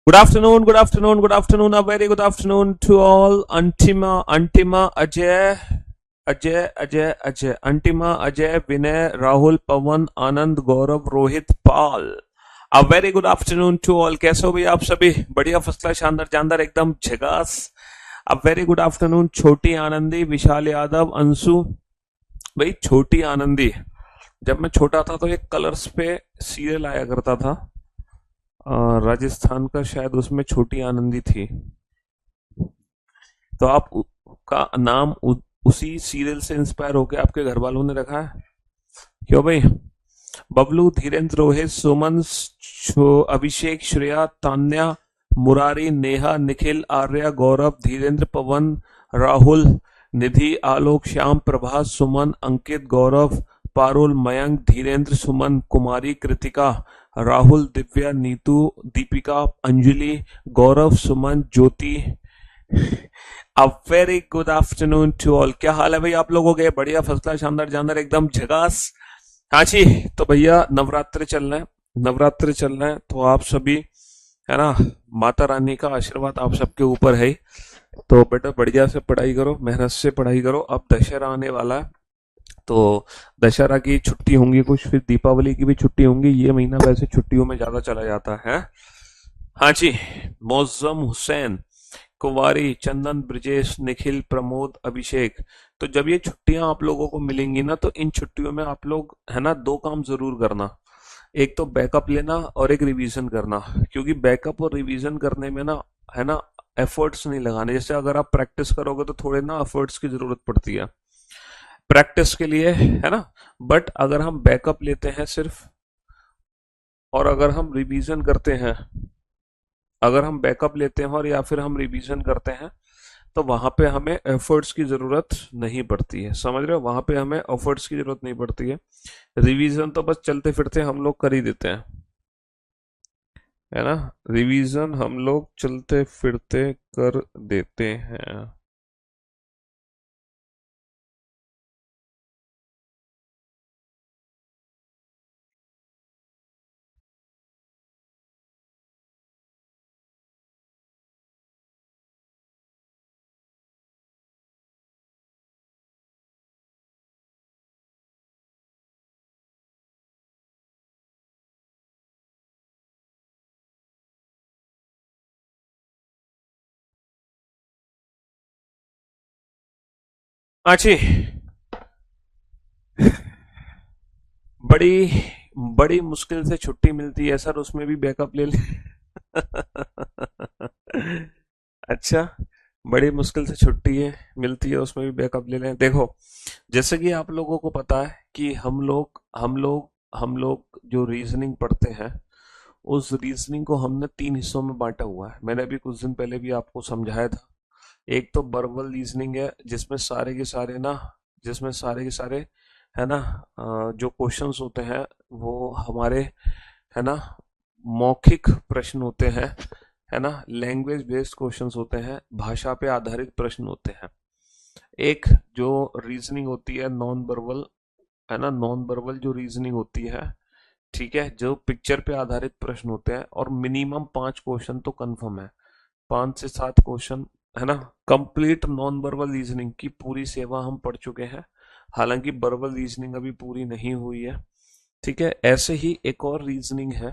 Good afternoon, good afternoon, good afternoon, a very good afternoon to all. Antima, Ajay, Antima, Ajay, Vinay, Rahul, Pawan, Anand, Gaurav, Rohit, Paul. A very good afternoon to all. कैसे हो भाई आप सभी? बढ़िया, first class, शानदार जानदार, एकदम झकास. A very good afternoon, छोटी आनंदी, विशाल यादव, अंशु. भाई छोटी आनंदी, जब मैं छोटा था तो एक कलर्स पे सीरियल आया करता था. राजस्थान का, शायद उसमें छोटी आनंदी थी. तो आप का नाम उसी सीरियल से इंस्पायर होके आपके घर वालों ने रखा है क्यों भाई? Bablu, Dhirendra, Rohit, Suman, Abhishek, Shreya, Tanya, Murari, Neha, Nikhil, Arya, Gaurav, Dhirendra, Pawan, Rahul, Nidhi, Alok, Shyam, Prabhas, Suman, Ankit, Gaurav, Parul, Mayank, Dhirendra, Suman, Kumari, Kritika, Rahul, Divya, Neetu, Deepika, Anjali, Gaurav, Suman, Jyoti. A very good afternoon to all. क्या हाल है भाई आप लोगों के? बढ़िया, फर्स्ट क्लास, शानदार जानदार, एकदम झकास. हाँ जी. तो भैया नवरात्र चल रहे हैं, नवरात्र चल रहे हैं, तो आप सभी, है ना, माता रानी का आशीर्वाद आप सबके ऊपर है. तो बेटा बढ़िया से पढ़ाई करो, मेहनत से पढ़ाई करो. अब दशहरा आने वाला है, तो दशहरा की छुट्टी होंगी कुछ, फिर दीपावली की भी छुट्टी होंगी. ये महीना वैसे छुट्टियों में ज्यादा चला जाता है. हाँ जी. मौजम हुसैन, कुंवारी, चंदन, ब्रिजेश, निखिल, प्रमोद, अभिषेक. तो जब ये छुट्टियां आप लोगों को मिलेंगी ना, तो इन छुट्टियों में आप लोग, है ना, दो काम जरूर करना. एक तो बैकअप लेना और एक रिवीजन करना. क्योंकि बैकअप और रिवीजन करने में ना, है ना, एफर्ट्स नहीं लगाने. जैसे अगर आप प्रैक्टिस करोगे तो थोड़े ना एफर्ट्स की जरूरत पड़ती है प्रैक्टिस के लिए, है ना. बट अगर हम बैकअप लेते हैं सिर्फ, और अगर हम रिवीजन करते हैं, अगर हम बैकअप लेते हैं और या फिर हम रिवीजन करते हैं, तो वहां पे हमें एफर्ट्स की जरूरत नहीं पड़ती है. समझ रहे हो? वहां पे हमें एफर्ट्स की जरूरत नहीं पड़ती है. रिवीजन तो बस चलते फिरते हम लोग कर ही देते हैं, है ना. रिवीजन हम लोग चलते फिरते कर देते हैं. अच्छी. बड़ी बड़ी मुश्किल से छुट्टी मिलती है सर, उसमें भी बैकअप ले ले. अच्छा. बड़ी मुश्किल से छुट्टी है, मिलती है, उसमें भी बैकअप ले लें. देखो, जैसे कि आप लोगों को पता है कि हम लोग जो रीजनिंग पढ़ते हैं, उस रीजनिंग को हमने तीन हिस्सों में बांटा हुआ है. मैंने अभी कुछ दिन पहले भी आपको समझाया था. एक तो वर्बल रीजनिंग है, जिसमें सारे के सारे ना, जिसमें सारे के सारे, है ना, जो क्वेश्चंस होते हैं वो हमारे, है ना, मौखिक प्रश्न होते हैं, है ना, लैंग्वेज बेस्ड क्वेश्चंस होते हैं, भाषा पे आधारित प्रश्न होते हैं. एक जो रीजनिंग होती है नॉन वर्बल, है ना, नॉन वर्बल जो रीजनिंग होती है, ठीक है, जो पिक्चर पे आधारित प्रश्न होते हैं, और मिनिमम 5 क्वेश्चन तो कंफर्म है, 5 से 7 क्वेश्चन, है ना. कंप्लीट नॉन वर्बल रीजनिंग की पूरी सेवा हम पढ़ चुके हैं. हालांकि वर्बल रीजनिंग अभी पूरी नहीं हुई है. ठीक है. ऐसे ही एक और रीजनिंग है,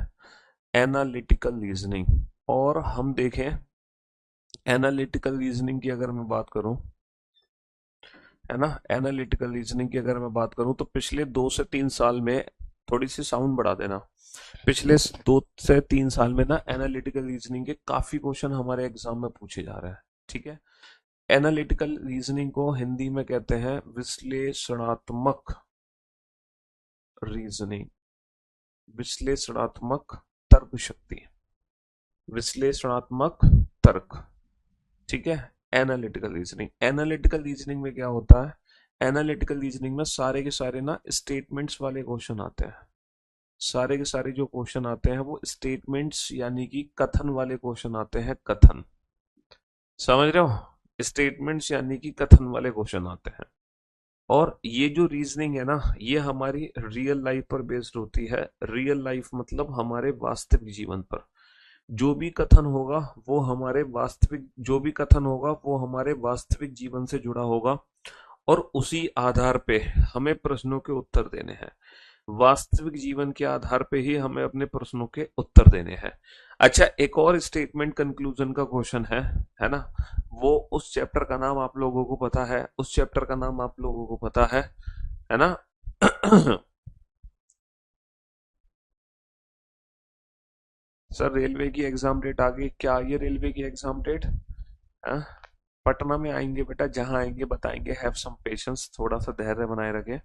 एनालिटिकल रीजनिंग. और हम देखें, एनालिटिकल रीजनिंग की अगर मैं बात करूं, है ना, एनालिटिकल रीजनिंग की अगर मैं बात करूं, तो पिछले 2 से 3 साल में, थोड़ी सी साउंड बढ़ा देना, पिछले 2 से 3 साल में ना एनालिटिकल रीजनिंग के काफी क्वेश्चन हमारे एग्जाम में पूछे जा रहे हैं. ठीक है. एनालिटिकल रीजनिंग को हिंदी में कहते हैं विश्लेषणात्मक रीजनिंग, विश्लेषणात्मक तर्क शक्ति, विश्लेषणात्मक तर्क. ठीक है. एनालिटिकल रीजनिंग, एनालिटिकल रीजनिंग में क्या होता है? एनालिटिकल रीजनिंग में सारे के सारे ना स्टेटमेंट्स वाले क्वेश्चन आते हैं. सारे के सारे जो क्वेश्चन आते हैं वो स्टेटमेंट्स यानी कि कथन वाले क्वेश्चन आते हैं. कथन, समझ रहे हो? स्टेटमेंट्स यानी कि कथन वाले क्वेश्चन आते हैं. और ये जो रीजनिंग है ना, ये हमारी रियल लाइफ पर बेस्ड होती है. रियल लाइफ मतलब हमारे वास्तविक जीवन पर. जो भी कथन होगा वो हमारे वास्तविक जो भी कथन होगा वो हमारे वास्तविक जीवन से जुड़ा होगा और उसी आधार पे हमें प्रश्नों के उत्तर देने हैं। वास्तविक जीवन के आधार पे ही हमें अपने प्रश्नों के उत्तर देने हैं। अच्छा, एक और स्टेटमेंट कंक्लूजन का क्वेश्चन है ना? वो उस चैप्टर का नाम आप लोगों को पता है? उस चैप्टर का नाम आप लोगों को पता है ना? सर, रेलवे की एग्जाम डेट आ गई, क्या आई है रेलवे की एग्जाम डेट? हाँ? पटना में आएंगे बेटा, जहां आएंगे बताएंगे। हैव सम पेशेंस, थोड़ा सा धैर्य बनाए रखें।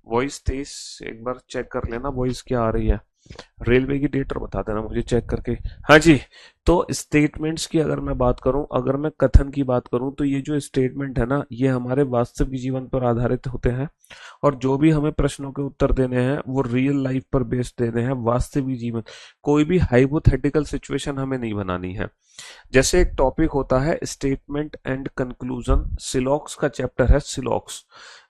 वॉइस तेज एक बार चेक कर लेना, वॉइस क्या आ रही है। रेलवे की डेट और बता देना मुझे चेक करके। हाँ जी। तो स्टेटमेंट्स की अगर मैं बात करूं, अगर मैं कथन की बात करूं, तो ये जो स्टेटमेंट है ना, ये हमारे वास्तविक जीवन पर आधारित होते हैं। और जो भी हमें प्रश्नों के उत्तर देने हैं वो रियल लाइफ पर बेस्ड देने हैं, वास्तविक जीवन। कोई भी हाइपोथेटिकल सिचुएशन हमें नहीं बनानी है। जैसे एक टॉपिक होता है स्टेटमेंट एंड कंक्लूजन, सिलॉक्स का चैप्टर है सिलॉक्स।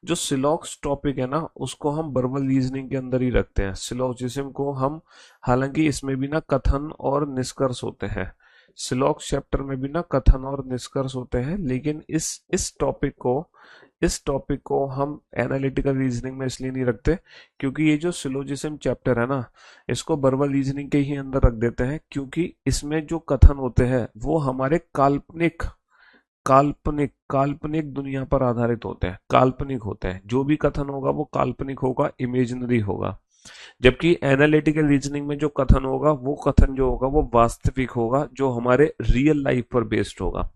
जो सिलॉक्स टॉपिक है ना, उसको हम वर्बल रीजनिंग के अंदर ही रखते हैं, सिलॉजिज्म को हम। हालांकि इसमें भी ना कथन और निष्कर्ष होते हैं। सिलॉक्स चैप्टर में भी ना कथन और निष्कर्ष होते हैं, लेकिन इस टॉपिक को हम एनालिटिकल रीजनिंग में इसलिए नहीं रखते, क्योंकि ये जो सिलोजिज्म चैप्टर है ना, इसको वर्बल रीजनिंग के ही अंदर रख देते हैं, क्योंकि इसमें जो कथन होते हैं वो हमारे काल्पनिक काल्पनिक काल्पनिक दुनिया पर आधारित होते हैं, काल्पनिक होते हैं। जो भी कथन होगा वो काल्पनिक होगा, इमेजिनरी होगा। जबकि एनालिटिकल रीजनिंग में जो कथन होगा, वो कथन जो होगा वो वास्तविक होगा, जो हमारे रियल लाइफ पर बेस्ड होगा,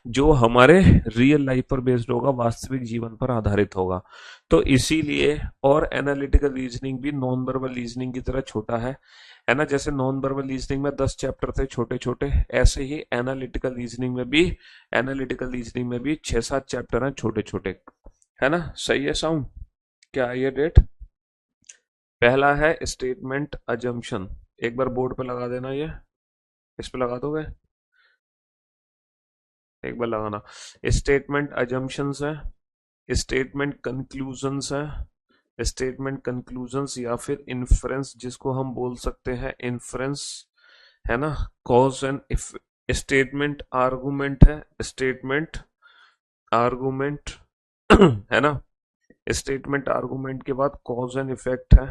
जो हमारे रियल लाइफ पर बेस्ड होगा, वास्तविक जीवन पर आधारित होगा। तो इसीलिए, और एनालिटिकल रीजनिंग भी नॉन वर्बल रीजनिंग की तरह छोटा है ना? जैसे नॉन वर्बल रीजनिंग में 10 चैप्टर थे छोटे छोटे, ऐसे ही एनालिटिकल रीजनिंग में भी 6-7 चैप्टर हैं छोटे छोटे। है ना? सही है साउंड? क्या है ये डेट? पहला है स्टेटमेंट अजम्पशन। एक बार बोर्ड पे लगा देना ये, इस पे लगा दोगे? एक बार लगाना। स्टेटमेंट अजम्पशंस है, स्टेटमेंट कंक्लूजन्स है, स्टेटमेंट कंक्लूजन्स या फिर इन्फ्रेंस जिसको हम बोल सकते हैं, इन्फ्रेंस। है ना? कॉज एंड स्टेटमेंट आर्गुमेंट है, स्टेटमेंट आर्गुमेंट। है ना? स्टेटमेंट आर्गुमेंट के बाद कॉज एंड इफेक्ट है,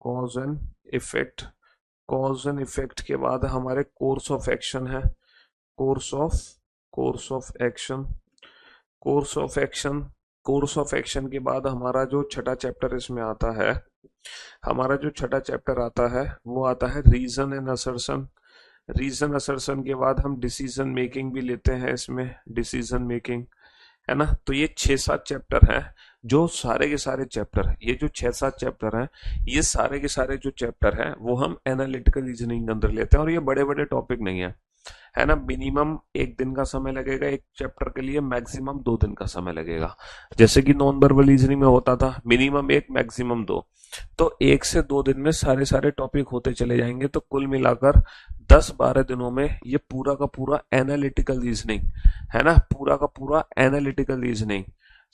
cause and effect. Cause and effect के बाद हमारे कोर्स ऑफ एक्शन है, course of course of action course of action course of action के बाद हमारा जो छठा चैप्टर इसमें आता है, हमारा जो छठा चैप्टर आता है वो आता है reason and assertion. Reason assertion के बाद हम डिसीजन मेकिंग भी लेते हैं इसमें, डिसीजन मेकिंग। है ना? तो ये 6-7 चैप्टर हैं। जो सारे के सारे चैप्टर, ये जो 6-7 चैप्टर हैं, ये सारे के सारे जो चैप्टर हैं वो हम एनालिटिकल रीजनिंग के अंदर लेते हैं, और ये बड़े बड़े टॉपिक नहीं है। है ना? मिनिमम 1 दिन का समय लगेगा एक चैप्टर के लिए, मैक्सिमम 2 दिन का समय लगेगा। जैसे कि नॉन वर्बल रीजनिंग में होता था मिनिमम 1 मैक्सिमम 2। तो 1 से 2 दिन में सारे सारे टॉपिक होते चले जाएंगे, तो कुल मिलाकर 10-12 दिनों में ये पूरा का पूरा एनालिटिकल रीजनिंग, है ना, पूरा का पूरा एनालिटिकल रीजनिंग।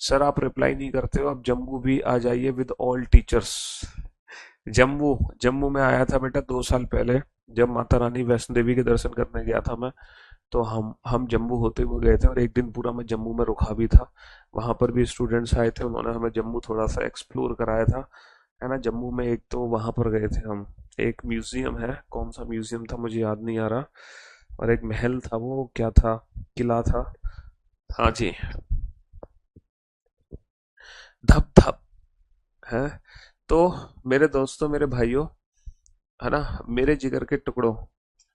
सर आप रिप्लाई नहीं करते हो, अब जम्मू भी आ जाइए with all teachers. Jammu Jammu में आया था बेटा 2 साल पहले, जब माता रानी वैष्णो देवी के दर्शन करने गया था मैं। तो हम जम्मू होते हुए गए थे, और एक दिन पूरा मैं जम्मू में रुका भी था। वहां पर भी स्टूडेंट्स आए थे, उन्होंने हमें जम्मू थोड़ा सा एक्सप्लोर कराया था। है ना? जम्मू में एक तो वहां पर गए थे हम, एक म्यूजियम है, कौन सा म्यूजियम था मुझे याद नहीं आ रहा, और एक महल था, वो क्या था, किला था। हाँ जी। धप धप है। तो मेरे दोस्तों, मेरे भाइयों, है ना, मेरे जिगर के टुकड़ों,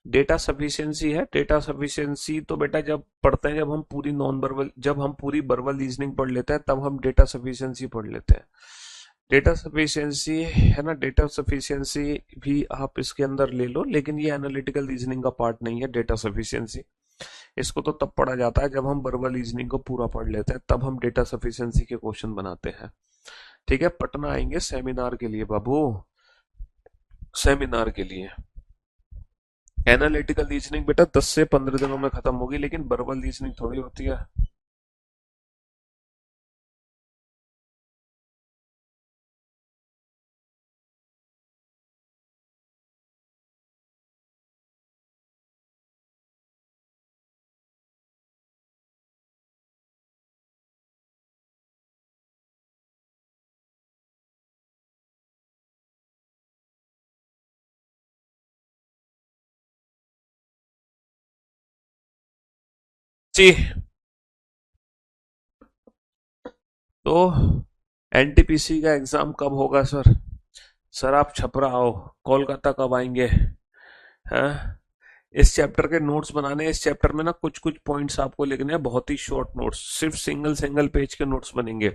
डेटा सफिशिएंसी है। डेटा सफिशिएंसी तो बेटा जब पढ़ते हैं, जब हम पूरी वर्बल रीजनिंग पढ़ लेते हैं, तब हम डेटा सफिशिएंसी पढ़ लेते हैं। डेटा सफिशिएंसी, है ना, डेटा सफिशिएंसी भी आप इसके अंदर ले लो, लेकिन ये एनालिटिकल रीजनिंग का पार्ट नहीं है डेटा सफिशिएंसी। इसको तो तब पढ़ा जाता है जब हम वर्बल रीजनिंग को पूरा पढ़ लेते हैं, तब हम डेटा सफिशिएंसी के क्वेश्चन बनाते हैं। ठीक है? पटना आएंगे सेमिनार के लिए बाबू, सेमिनार के लिए। एनालिटिकल रीजनिंग बेटा 10 से 15 दिनों में खत्म होगी, लेकिन वर्बल रीजनिंग थोड़ी होती है। जी। तो एनटीपीसी का एग्जाम कब होगा सर? सर आप छपरा आओ, कोलकाता कब आएंगे? हैं? इस चैप्टर के नोट्स बनाने हैं। इस चैप्टर में ना कुछ कुछ पॉइंट्स आपको लिखने हैं, बहुत ही शॉर्ट नोट्स, सिर्फ सिंगल सिंगल पेज के नोट्स बनेंगे।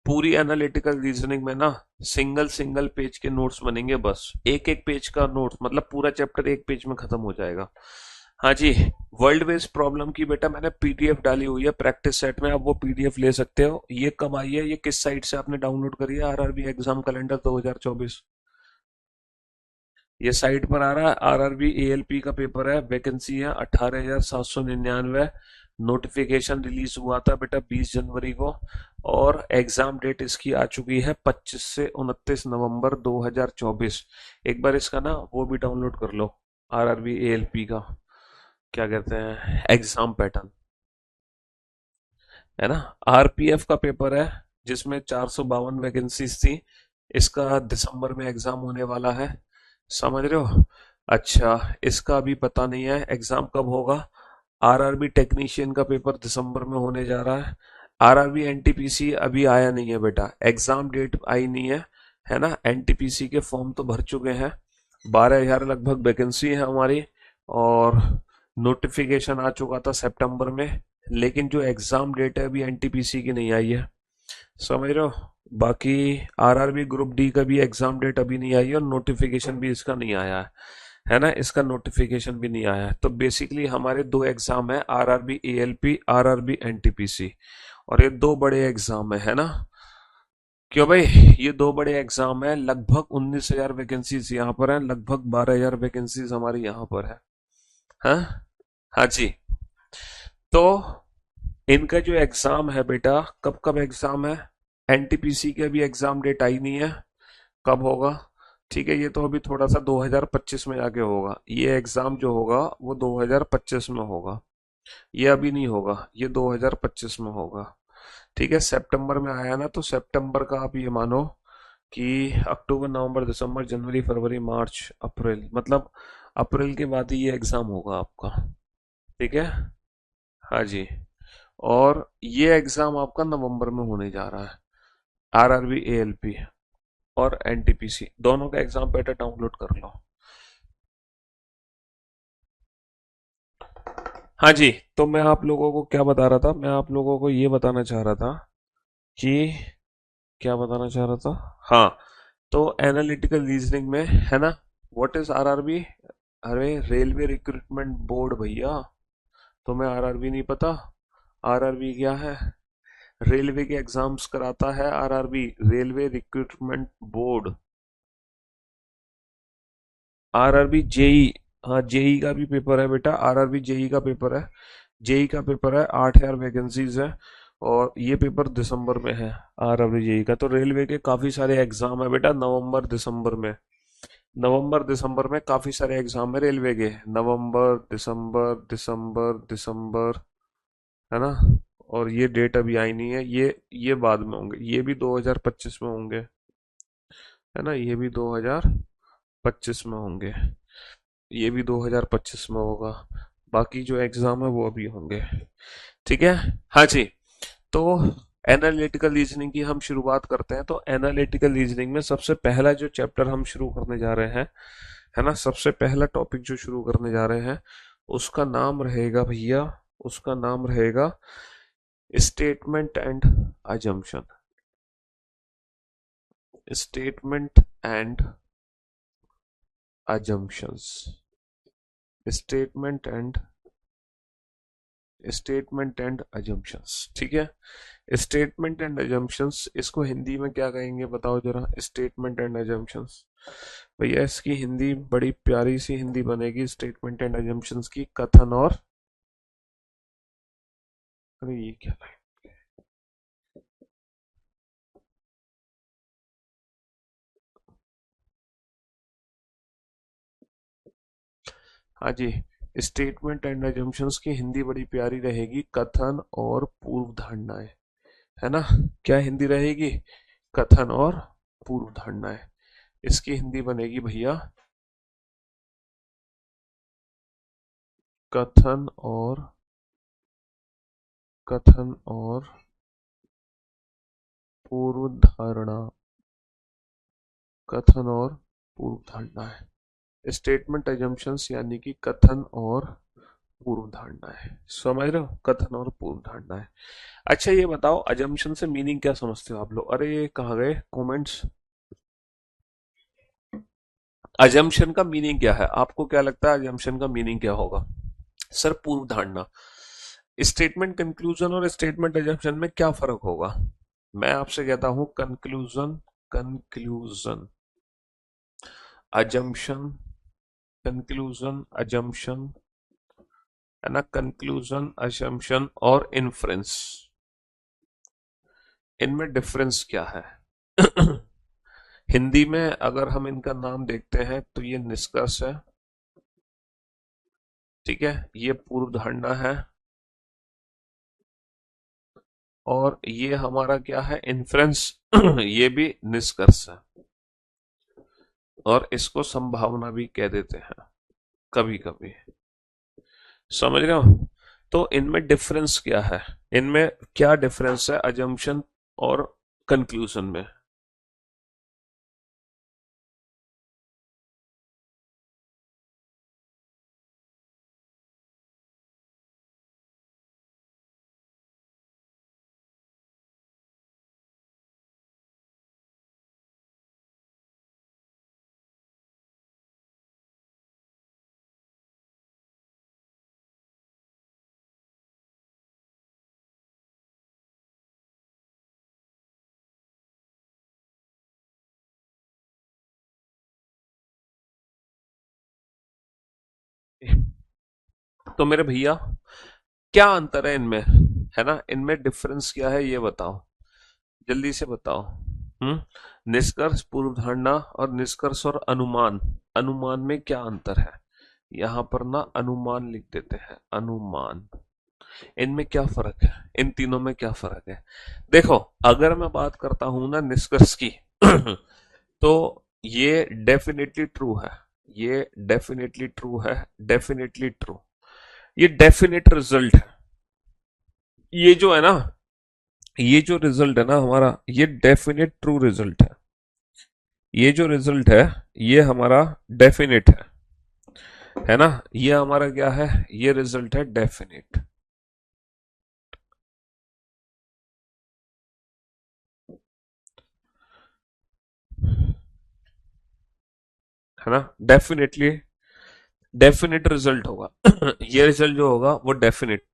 पूरी एनालिटिकल रीजनिंग में ना सिंगल सिंगल पेज के नोट्स बनेंगे, बस एक एक पेज का नोट्स, मतलब पूरा चैप्टर एक पेज में खत्म हो जाएगा। हाँ जी। वर्ल्ड बेस्ड प्रॉब्लम की बेटा मैंने पीडीएफ डाली हुई है प्रैक्टिस सेट में, आप वो पीडीएफ ले सकते हो। ये कब आई है, ये किस साइट से आपने डाउनलोड करी है? RRB exam calendar 2024। ये साइट पर आ रहा है। आरआरबी एएलपी का पेपर है, वैकेंसी है 18,799। नोटिफिकेशन रिलीज हुआ था बेटा 20 जनवरी को, और एग्जाम डेट इसकी आ चुकी है 25 से 29 नवंबर 2024। एक बार इसका ना वो भी डाउनलोड कर लो, आरआरबी एएलपी का क्या कहते हैं एग्जाम पैटर्न, है ना। आरपीएफ का पेपर है जिसमें 452 वैकेंसीज थी, इसका दिसंबर में एग्जाम होने वाला है, समझ रहे हो। अच्छा, इसका अभी पता नहीं है एग्जाम कब होगा। आरआरबी टेक्नीशियन का पेपर दिसंबर में होने जा रहा है। आरआरबी एनटीपीसी अभी आया नहीं है बेटा, एग्जाम डेट आई नहीं है ना। एनटीपीसी के फॉर्म तो भर चुके हैं, 12,000 लगभग वैकेंसी है हमारी, और नोटिफिकेशन आ चुका था सितंबर में, लेकिन जो एग्जाम डेट है अभी एनटीपीसी की नहीं आई है, समझ रहे हो। बाकी आरआरबी ग्रुप डी का भी एग्जाम डेट अभी नहीं आई है, और नोटिफिकेशन भी इसका नहीं आया है ना, इसका नोटिफिकेशन भी नहीं आया है। तो बेसिकली हमारे दो एग्जाम है, आरआरबी एएलपी, आरआरबी एनटीपीसी, और ये दो बड़े एग्जाम है ना। क्यों भाई? ये दो बड़े एग्जाम है, लगभग 19,000 वैकेंसीज यहाँ पर है, लगभग 12,000 वैकेंसीज हमारी यहाँ पर है। हाँ। हाँ जी। तो इनका जो एग्जाम है बेटा, कब कब एग्जाम है? एनटीपीसी के अभी एग्जाम डेट आई नहीं है, कब होगा? ठीक है, ये तो अभी थोड़ा सा 2025 में आके होगा, ये एग्जाम जो होगा वो 2025 में होगा, ये अभी नहीं होगा, ये 2025 में होगा। ठीक है, सितंबर में आया ना, तो सितंबर का आप ये मानो कि अक्टूबर नवंबर दिसंबर जनवरी फरवरी मार्च अप्रैल, मतलब अप्रैल के बाद ही ये एग्जाम होगा आपका। ठीक है। हाँ जी। और ये एग्जाम आपका नवंबर में होने जा रहा है, आरआरबी एएलपी और एनटीपीसी दोनों का एग्जाम पैटर्न डाउनलोड कर लो। हाँ जी। तो मैं आप लोगों को क्या बता रहा था, मैं आप लोगों को ये बताना चाह रहा था कि, क्या बताना चाह रहा था, हाँ, तो एनालिटिकल रीजनिंग में है ना, व्हाट इज आरआरबी? अरे रेलवे रिक्रूटमेंट बोर्ड भैया, तुम्हें आरआरबी नहीं पता? आरआरबी क्या है? रेलवे के एग्जाम्स कराता है RRB, railway recruitment board. RRB JE, हाँ जेई का भी पेपर है बेटा, आरआरबी जेई का पेपर है। जेई का पेपर है, 8,000 वैकेंसीज है, और ये पेपर दिसंबर में है आरआरबी जेई का। तो रेलवे के काफी सारे एग्जाम है बेटा नवंबर दिसंबर में, नवंबर दिसंबर में काफी सारे एग्जाम है रेलवे के, नवंबर दिसंबर दिसंबर दिसंबर, है ना। और ये डेट अभी आई नहीं है, ये बाद में होंगे, ये भी 2025 में होंगे, है ना, ये भी 2025 में होंगे, ये भी 2025 में होगा। बाकी जो एग्जाम है वो अभी होंगे। ठीक है। हाँ जी। तो एनालिटिकल रीजनिंग की हम शुरुआत करते हैं। तो एनालिटिकल रीजनिंग में सबसे पहला जो चैप्टर हम शुरू करने जा रहे हैं, है ना, सबसे पहला टॉपिक जो शुरू करने जा रहे हैं, उसका नाम रहेगा भैया, उसका नाम रहेगा statement and assumption. Statement and assumptions. Statement and, statement and assumptions, ठीक है। स्टेटमेंट एंड अजम्पशंस, इसको हिंदी में क्या कहेंगे बताओ जरा, स्टेटमेंट एंड अजम्पशंस। भैया इसकी हिंदी बड़ी प्यारी सी हिंदी बनेगी स्टेटमेंट एंड अजम्पशंस की, कथन और, अरे ये क्या है? हाँ जी। स्टेटमेंट एंड अजम्पशंस की हिंदी बड़ी प्यारी रहेगी, कथन और पूर्व धारणाएं, है ना। क्या हिंदी रहेगी? कथन और पूर्व धारणाएं। इसकी हिंदी बनेगी भैया कथन और कथन और पूर्व धारणा, कथन और पूर्व धारणा है। स्टेटमेंट एजम्पशंस यानी कि कथन और पूर्व धारणा है। समझ रहे हो, कथन और पूर्व धारणा है। अच्छा ये बताओ, अजम्पशन से मीनिंग क्या समझते हो आप लोग? अरे कहाँ गए कमेंट्स? अजम्पशन का मीनिंग क्या है? आपको क्या लगता है अजम्पशन का मीनिंग क्या होगा? सर पूर्व धारणा। स्टेटमेंट कंक्लूजन और स्टेटमेंट अजम्पशन में क्या फर्क होगा? मैं आपसे कहता हूं conclusion, conclusion, assumption, conclusion, assumption, है ना, कंक्लूजन, अजम्पशन और इन्फ्रेंस, इनमें डिफरेंस क्या है? हिंदी में अगर हम इनका नाम देखते हैं तो ये निष्कर्ष है, ठीक है, ये पूर्व धारणा है, और ये हमारा क्या है, इन्फ्रेंस। ये भी निष्कर्ष है, और इसको संभावना भी कह देते हैं कभी कभी। समझ रहे हो? तो इनमें डिफरेंस क्या है? इनमें क्या डिफरेंस है अजम्पशन और कंक्लूजन में? तो मेरे भैया क्या अंतर है इनमें, है ना, इनमें डिफरेंस क्या है ये बताओ, जल्दी से बताओ। निष्कर्ष, पूर्व धारणा और निष्कर्ष और अनुमान, अनुमान में क्या अंतर है? यहां पर ना अनुमान लिख देते हैं, अनुमान। इनमें क्या फर्क है, इन तीनों में क्या फर्क है? देखो, अगर मैं बात करता हूं ना निष्कर्ष की तो ये डेफिनेटली ट्रू है, ये डेफिनेटली ट्रू है, डेफिनेटली ट्रू, ये डेफिनेट रिजल्ट है। ये जो है ना, ये जो रिजल्ट है ना हमारा, ये डेफिनेट ट्रू रिजल्ट है। ये जो रिजल्ट है ये हमारा डेफिनेट है ना, ये हमारा क्या है, ये रिजल्ट है डेफिनेट। है ना, डेफिनेटली डेफिनेट रिजल्ट होगा। ये रिजल्ट जो होगा वो डेफिनेट।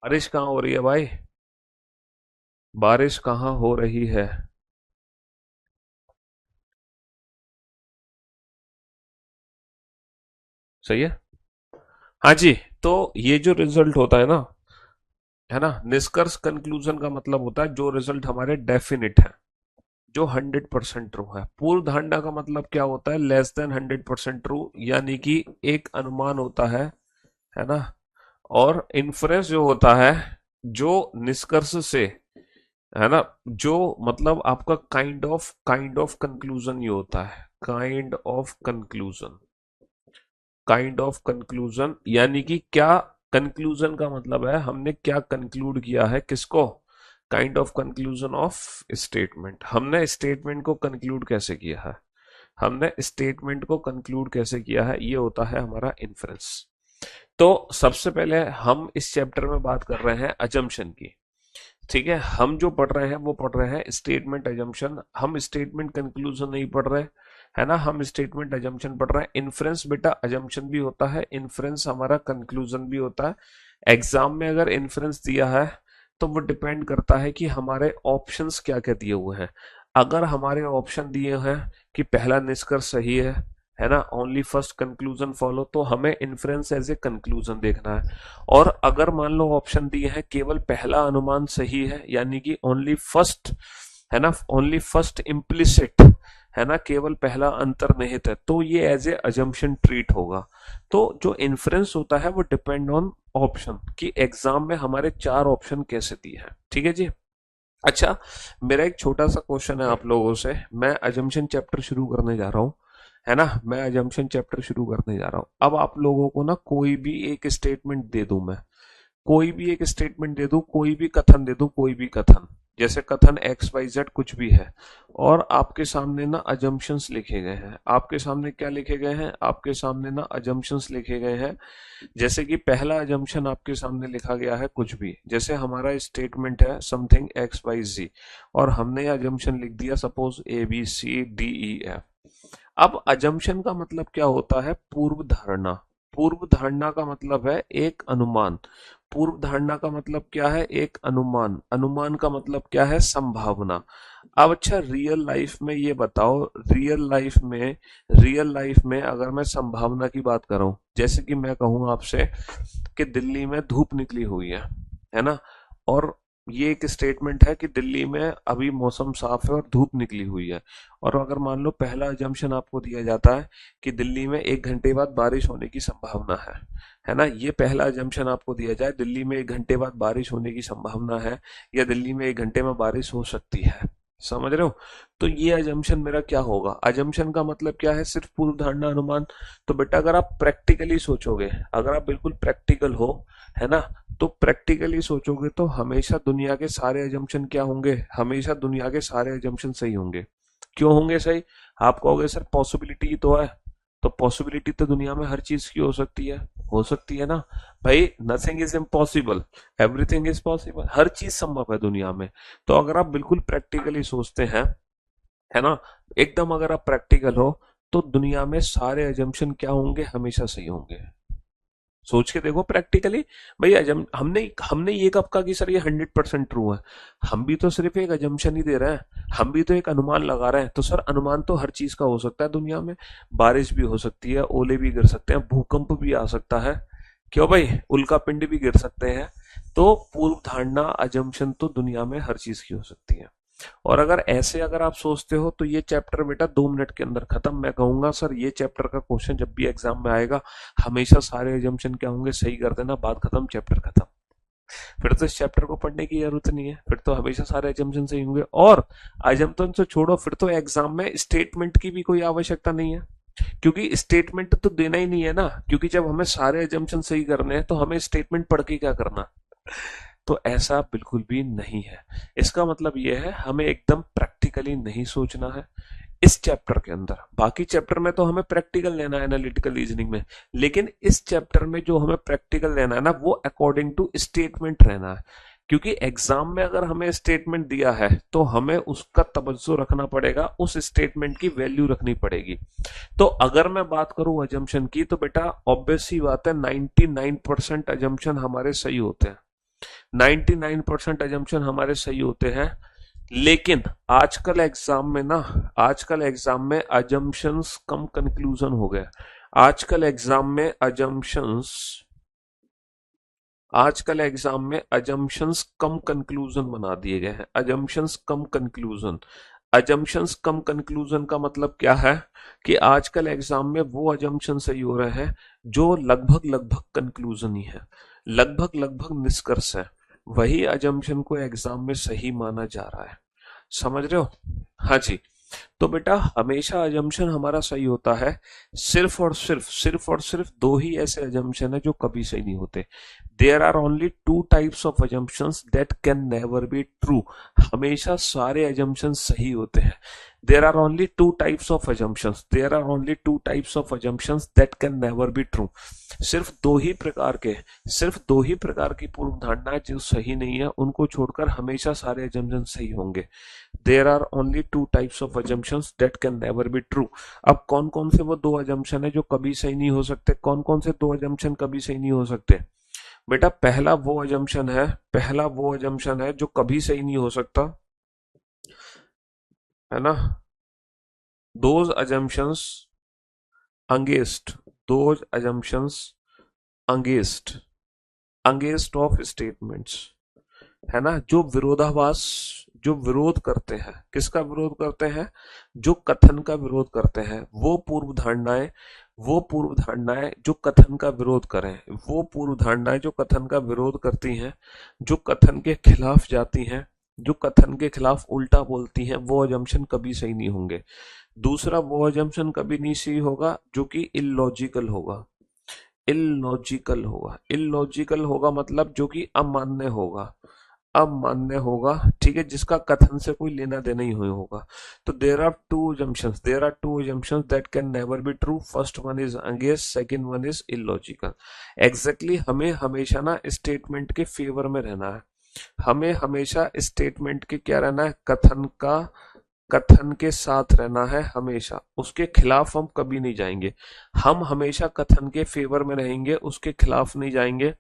बारिश कहाँ हो रही है भाई? बारिश कहाँ हो रही है? सही है। हाँ जी। तो ये जो रिजल्ट होता है ना, निष्कर्ष कंक्लूजन का मतलब होता है जो रिजल्ट हमारे डेफिनेट है, जो 100% ट्रू है। पूर्व धारणा का मतलब क्या होता है, लेस देन 100% ट्रू, यानी कि एक अनुमान होता है ना, और इन्फरेंस जो होता है, जो निष्कर्ष से, है ना, जो मतलब आपका काइंड ऑफ कंक्लूजन ये होता है, kind of conclusion, kind of conclusion, यानी कि क्या, कंक्लूजन का मतलब है हमने क्या कंक्लूड किया है, किसको, kind of conclusion of statement. हमने स्टेटमेंट को कंक्लूड कैसे किया है, हमने स्टेटमेंट को कंक्लूड कैसे किया है, ये होता है हमारा इन्फ्रेंस। तो सबसे पहले हम इस चैप्टर में बात कर रहे हैं अजम्पशन की, ठीक है। हम जो पढ़ रहे हैं वो पढ़ रहे हैं स्टेटमेंट अजम्पशन, हम स्टेटमेंट कंक्लूजन नहीं पढ़ रहे, है ना, हम स्टेटमेंट अजम्पशन पढ़ रहे हैं। इन्फ्रेंस बेटा अजम्पशन भी होता है, इन्फ्रेंस हमारा कंक्लूजन भी होता है। एग्जाम में अगर इन्फ्रेंस दिया है तो वो डिपेंड करता है कि हमारे ऑप्शंस क्या क्या दिए हुए हैं। अगर हमारे ऑप्शन दिए हैं कि पहला निष्कर्ष सही है ना, ओनली फर्स्ट कंक्लूजन फॉलो, तो हमें इन्फ्रेंस एज ए कंक्लूजन देखना है। और अगर मान लो ऑप्शन दिए हैं केवल पहला अनुमान सही है, यानी कि ओनली फर्स्ट, है ना, ओनली फर्स्ट इम्प्लिसिट, है ना, केवल पहला अंतर्निहित है, तो ये एज ए अजम्पशन ट्रीट होगा। तो जो इन्फ्रेंस होता है वो डिपेंड ऑन ऑप्शन, कि एग्जाम में हमारे चार ऑप्शन कैसे दिए हैं, ठीक है जी। अच्छा, मेरा एक छोटा सा क्वेश्चन है आप लोगों से। मैं अजम्पशन चैप्टर शुरू करने जा रहा हूँ, है ना। मैं अजम्पशन चैप्टर शुरू करने जा रहा हूँ। अब आप लोगों को ना कोई भी एक स्टेटमेंट दे दूं मैं, कोई भी एक स्टेटमेंट दे दूं, कोई भी कथन दे दूं, कोई भी कथन, जैसे कथन एक्स वाई जेड कुछ भी है, और आपके सामने ना अजम्पशंस लिखे गए हैं। आपके सामने क्या लिखे गए हैं? आपके सामने ना अजम्पशंस लिखे गए हैं। जैसे कि पहला अजम्पशन आपके सामने लिखा गया है कुछ भी, जैसे हमारा स्टेटमेंट है समथिंग एक्स वाई जी, और हमने अजम्पशन लिख दिया suppose A B C D E F. अब अजम्पशन का मतलब क्या होता है? पूर्व धारणा। पूर्व धारणा का मतलब है एक अनुमान। पूर्व धारणा का मतलब क्या है? एक अनुमान। अनुमान का मतलब क्या है? संभावना। अब अच्छा, रियल लाइफ में ये बताओ, रियल लाइफ में अगर मैं संभावना की बात करूं, जैसे कि मैं कहूं आपसे कि दिल्ली में धूप निकली हुई है ना, और ये एक स्टेटमेंट है कि दिल्ली में अभी मौसम साफ है और धूप निकली हुई है। और अगर मान लो पहला अजम्पशन आपको दिया जाता है कि दिल्ली में 1 घंटे बाद बारिश होने की संभावना है ना। ये पहला अजम्पशन आपको दिया जाए, दिल्ली में 1 घंटे बाद बारिश होने की संभावना है, या दिल्ली में 1 घंटे में बारिश हो सकती है। समझ रहे हो? तो ये अजम्पशन मेरा क्या होगा? अजम्पशन का मतलब क्या है? सिर्फ पूर्व धारणा, अनुमान। तो बेटा अगर आप प्रैक्टिकली सोचोगे, अगर आप बिल्कुल प्रैक्टिकल हो, है ना, तो प्रैक्टिकली सोचोगे तो हमेशा दुनिया के सारे अजम्पशन क्या होंगे? हमेशा दुनिया के सारे अजम्पशन सही होंगे। क्यों होंगे सही? आप कहोगे सर पॉसिबिलिटी तो है। तो पॉसिबिलिटी तो दुनिया में हर चीज की हो सकती है। हो सकती है ना भाई। Nothing is impossible, everything is possible. हर चीज संभव है दुनिया में। तो अगर आप बिल्कुल प्रैक्टिकली सोचते हैं, है ना, एकदम अगर आप प्रैक्टिकल हो, तो दुनिया में सारे अजम्पशन क्या होंगे? हमेशा सही होंगे। सोच के देखो प्रैक्टिकली। भैया जब हमने हमने ये कब कहा कि सर ये 100% ट्रू है? हम भी तो सिर्फ एक अजम्पशन ही दे रहे हैं, हम भी तो एक अनुमान लगा रहे हैं। तो सर अनुमान तो हर चीज का हो सकता है दुनिया में। बारिश भी हो सकती है, ओले भी गिर सकते हैं, भूकंप भी आ सकता है, क्यों भाई, उल्का पिंड भी गिर सकते हैं। तो पूर्व धारणा, अजम्पशन तो दुनिया में हर चीज की हो सकती है। और अगर ऐसे अगर आप सोचते हो तो ये चैप्टर बेटा 2 मिनट के अंदर खत्म। मैं कहूंगा सर ये चैप्टर का क्वेश्चन जब भी एग्जाम में आएगा, हमेशा सारे एजम्पशन क्या होंगे? सही कर देना, बात खत्म, चैप्टर खत्म। फिर तो इस चैप्टर को पढ़ने की जरूरत नहीं है, फिर तो हमेशा सारे एजम्पशन सही होंगे। और एजम्पशन से छोड़ो, फिर तो एग्जाम में स्टेटमेंट की भी कोई आवश्यकता नहीं है, क्योंकि स्टेटमेंट तो देना ही नहीं है ना। क्योंकि जब हमें सारे एजम्पशन सही करने हैं तो हमें स्टेटमेंट पढ़ के क्या करना? तो ऐसा बिल्कुल भी नहीं है। इसका मतलब यह है हमें एकदम प्रैक्टिकली नहीं सोचना है इस चैप्टर के अंदर। बाकी चैप्टर में तो हमें प्रैक्टिकल लेना है, एनालिटिकल रीजनिंग में। लेकिन इस चैप्टर में जो हमें प्रैक्टिकल लेना है ना, वो अकॉर्डिंग टू स्टेटमेंट रहना है। क्योंकि एग्जाम में अगर हमें स्टेटमेंट दिया है तो हमें उसका तवज्जो रखना पड़ेगा, उस स्टेटमेंट की वैल्यू रखनी पड़ेगी। तो अगर मैं बात करूं अजम्पशन की, तो बेटा ऑब्वियस सी बात है 99% अजम्पशन हमारे सही होते हैं। 99% अजम्पशन हमारे सही होते हैं। लेकिन आजकल एग्जाम में अजम्पशंस कम कंक्लूजन हो गए। आजकल एग्जाम में अजम्पशंस आजकल एग्जाम में अजम्पशंस कम कंक्लूजन बना दिए गए हैं। अजम्पशंस कम कंक्लूजन। अजम्पशंस कम कंक्लूजन का मतलब क्या है? कि आजकल एग्जाम में वो अजम्पशन सही हो रहे हैं जो लगभग लगभग कंक्लूजन ही है, लगभग लगभग निष्कर्ष है। वही अजम्पशन को एग्जाम में सही माना जा रहा है। समझ रहे हो? हाँ जी। तो बेटा हमेशा अजम्पशन हमारा सही होता है। सिर्फ और सिर्फ दो ही ऐसे अजम्पशन है जो कभी सही नहीं होते। There are only two types of assumptions that can never be true. हमेशा सारे अजम्पशन सही होते हैं। There are only two types of assumptions there are only two types of assumptions that can never be true. सिर्फ दो ही प्रकार के सिर्फ दो ही प्रकार की पूर्व धारणाएं जो सही नहीं है, उनको छोड़कर हमेशा सारे अजम्पशन सही होंगे। There are only two types of assumptions that can never be true. अब कौन कौन से वो दो अजम्पशन है जो कभी सही नहीं हो सकते? कौन कौन से दो अजम्पशन कभी सही नहीं हो सकते? बेटा पहला वो अजम्पशन है जो कभी सही नहीं हो सकता, है ना। Those assumptions against those assumptions against against of statements, है ना, जो विरोध करते हैं। किसका विरोध करते हैं? जो कथन का विरोध करते हैं। वो पूर्व धारणाएं जो कथन का विरोध करें, वो पूर्व धारणाएं जो कथन का विरोध करती हैं, जो कथन के खिलाफ जाती हैं, जो कथन के खिलाफ उल्टा बोलती हैं वो अजम्पशन कभी सही नहीं होंगे। दूसरा, वो अजम्पशन कभी नहीं सही होगा जो कि इलॉजिकल होगा। इलॉजिकल होगा, इलॉजिकल होगा मतलब जो कि अमान्य होगा, अमान्य होगा, ठीक है, जिसका कथन से कोई लेना देना ही होगा। तो there are two assumptions that can never be true. First one is against, second one is illogical. Exactly हमें हमेशा ना स्टेटमेंट के फेवर में रहना है। हमें हमेशा स्टेटमेंट के क्या रहना है, कथन के साथ रहना है हमेशा, उसके खिलाफ हम कभी नहीं जाएंगे। हम हमेशा कथन के फेवर में रहेंगे, उसके खिलाफ नहीं जाएंगे।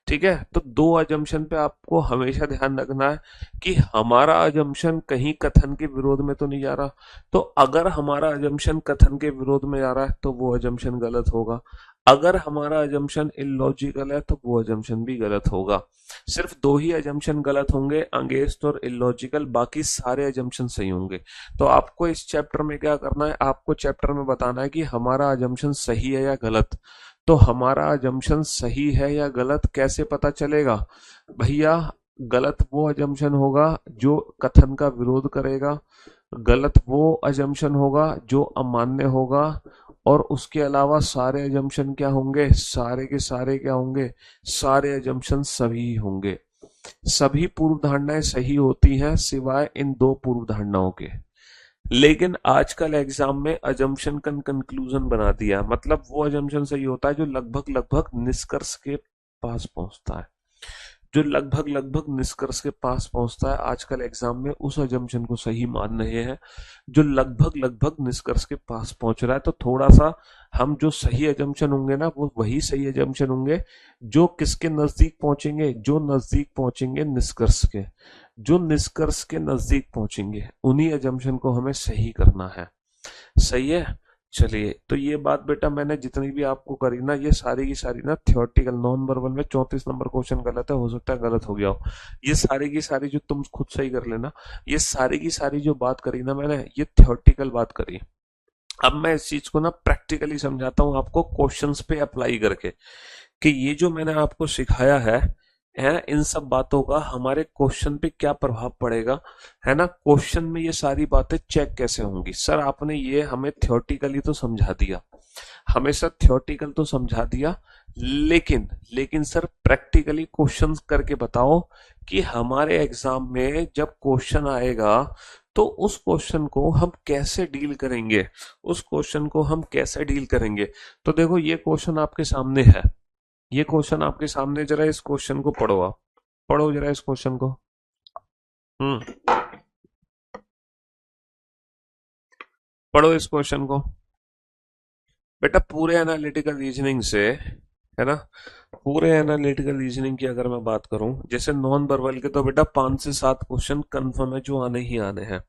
ठीक है, तो दो अजम्पशन पे आपको हमेशा ध्यान रखना है कि हमारा अजम्पशन कहीं कथन के विरोध में तो नहीं जा रहा। तो अगर हमारा अजम्पशन कथन के विरोध में जा रहा है तो वो अजम्पशन गलत होगा। अगर हमारा अजम्पशन इलॉजिकल है तो वो अजम्पशन भी गलत होगा। सिर्फ दो ही अजम्पशन गलत होंगे, अगेंस्ट और इलॉजिकल, बाकी सारे अजम्पशन सही होंगे। तो आपको इस चैप्टर में क्या करना है, आपको चैप्टर में बताना है कि हमारा अजम्पशन सही है या गलत। तो हमारा अजम्पशन सही है या गलत कैसे पता चलेगा भैया? गलत वो अजम्पशन होगा जो कथन का विरोध करेगा, गलत वो अजम्पशन होगा जो अमान्य होगा, और उसके अलावा सारे अजम्पशन क्या होंगे, सारे के सारे क्या होंगे, सारे अजम्पशन सही होंगे। सभी पूर्व धारणाएं सही होती हैं सिवाय इन दो पूर्व धारणाओं के। लेकिन आजकल एग्जाम में अजम्पशन का कंक्लूजन बना दिया, मतलब वो अजम्पशन सही होता है जो लगभग लगभग निष्कर्ष के पास पहुंचता है। जो लगभग लगभग निष्कर्ष के पास पहुंचता है आजकल एग्जाम में, उस अजम्पशन को सही मान रहे हैं जो लगभग लगभग निष्कर्ष के पास पहुंच रहा है। तो थोड़ा सा हम जो सही अजम्पशन होंगे ना, वो वही सही अजम्पशन होंगे जो किसके नजदीक पहुंचेंगे, जो नजदीक पहुंचेंगे निष्कर्ष के, जो निष्कर्ष के नजदीक पहुंचेंगे उन्हीं अजम्पशन को हमें सही करना है। सही है। चलिए, तो ये बात बेटा मैंने जितनी भी आपको करी ना, ये सारी की सारी ना थ्योरेटिकल, नॉन वर्बल में 34 नंबर क्वेश्चन गलत है, हो सकता है गलत हो गया हो। ये सारी की सारी जो तुम खुद सही कर लेना, ये सारी की सारी जो बात करी ना मैंने, ये थ्योरेटिकल बात करी। अब मैं इस चीज को ना प्रैक्टिकली समझाता हूँ आपको क्वेश्चंस पे अप्लाई करके, कि ये जो मैंने आपको सिखाया है इन सब बातों का हमारे क्वेश्चन पे क्या प्रभाव पड़ेगा, है ना। क्वेश्चन में ये सारी बातें चेक कैसे होंगी। सर आपने ये हमें थ्योरेटिकली तो समझा दिया, हमें सर थ्योरेटिकल तो समझा दिया, लेकिन लेकिन सर प्रैक्टिकली क्वेश्चन करके बताओ कि हमारे एग्जाम में जब क्वेश्चन आएगा तो उस क्वेश्चन को हम कैसे डील करेंगे, उस क्वेश्चन को हम कैसे डील करेंगे। तो देखो ये क्वेश्चन आपके सामने है, ये क्वेश्चन आपके सामने, जरा इस क्वेश्चन को पढ़ो, आप पढ़ो जरा इस क्वेश्चन को। हम्म, पढ़ो इस क्वेश्चन को बेटा। पूरे एनालिटिकल रीजनिंग से, है ना, पूरे एनालिटिकल रीजनिंग की अगर मैं बात करूं, जैसे नॉन वर्बल के तो बेटा 5 से 7 क्वेश्चन कंफर्म है जो आने ही आने हैं।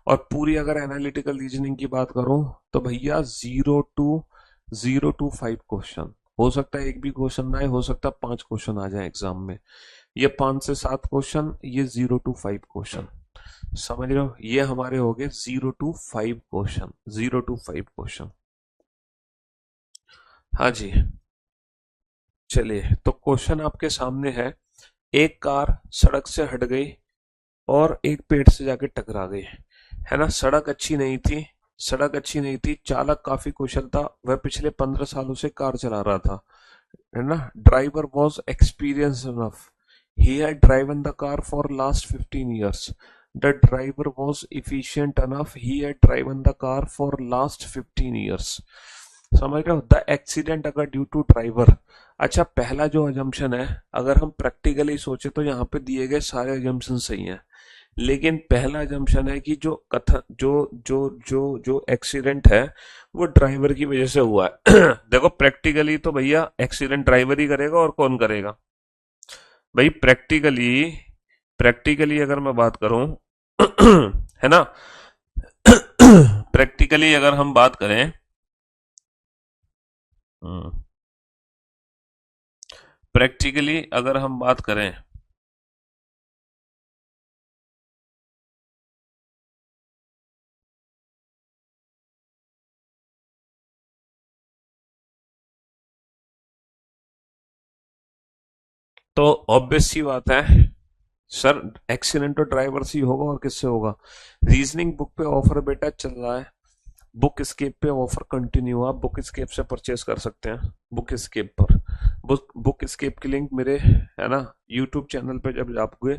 और पूरी अगर एनालिटिकल रीजनिंग की बात करूं तो भैया 0 to 5 क्वेश्चन हो सकता है, एक भी क्वेश्चन ना आए, हो सकता है 5 क्वेश्चन आ जाए एग्जाम में। ये 5 से 7 क्वेश्चन, ये 0 to 5 क्वेश्चन, समझ रहे हो, ये हमारे हो गए 0 to 5 क्वेश्चन, 0 to 5 क्वेश्चन। हाँ जी। चलिए, तो क्वेश्चन आपके सामने है, एक कार सड़क से हट गई और एक पेड़ से जाके टकरा गई, है ना। सड़क अच्छी नहीं थी, सड़क अच्छी नहीं थी, चालक काफी कुशल था, वह पिछले 15 सालों से कार चला रहा था, है ना। Driver was experience enough, he had driven the car for last 15 years. The driver was efficient enough, he had driven the car for last 15 years. समझ रहे हो, द एक्सीडेंट अगर ड्यू टू ड्राइवर। अच्छा, पहला जो अजम्पशन है, अगर हम प्रैक्टिकली सोचे तो यहाँ पे दिए गए सारे अजम्पशन सही हैं, लेकिन पहला अजम्पशन है कि जो कथन, जो एक्सीडेंट है वो ड्राइवर की वजह से हुआ है। देखो प्रैक्टिकली तो भैया एक्सीडेंट ड्राइवर ही करेगा, और कौन करेगा भाई? प्रैक्टिकली, प्रैक्टिकली अगर मैं बात करूं, है ना, प्रैक्टिकली अगर हम बात करें, प्रैक्टिकली अगर हम बात करें, तो ऑब्वियस सी बात है, सर एक्सीडेंट तो ड्राइवर से ही होगा और किससे होगा? रीजनिंग बुक पे ऑफर बेटा चल रहा है, बुक स्केप पे ऑफर कंटिन्यू, आप बुक स्केप से परचेस कर सकते हैं। बुक स्केप पर बुक स्केप की लिंक मेरे है ना यूट्यूब चैनल पे जब जाओगे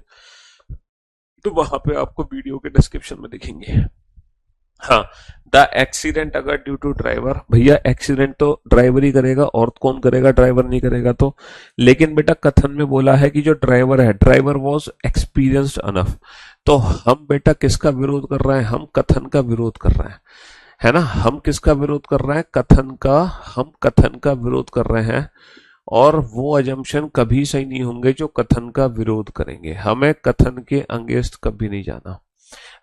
तो वहां पे आपको वीडियो के डिस्क्रिप्शन में दिखेंगे। हाँ, द एक्सीडेंट अगर ड्यू टू ड्राइवर, भैया एक्सीडेंट तो ड्राइवर ही करेगा और कौन करेगा, ड्राइवर नहीं करेगा तो। लेकिन बेटा कथन में बोला है कि जो ड्राइवर है, ड्राइवर वॉज एक्सपीरियंस्ड अनफ, तो हम बेटा किसका विरोध कर रहे हैं? हम कथन का विरोध कर रहे हैं, है ना। हम किसका विरोध कर रहे हैं? कथन का। हम कथन का विरोध कर रहे हैं और वो अजम्पशन कभी सही नहीं होंगे जो कथन का विरोध करेंगे। हमें कथन के अगेंस्ट कभी नहीं जाना,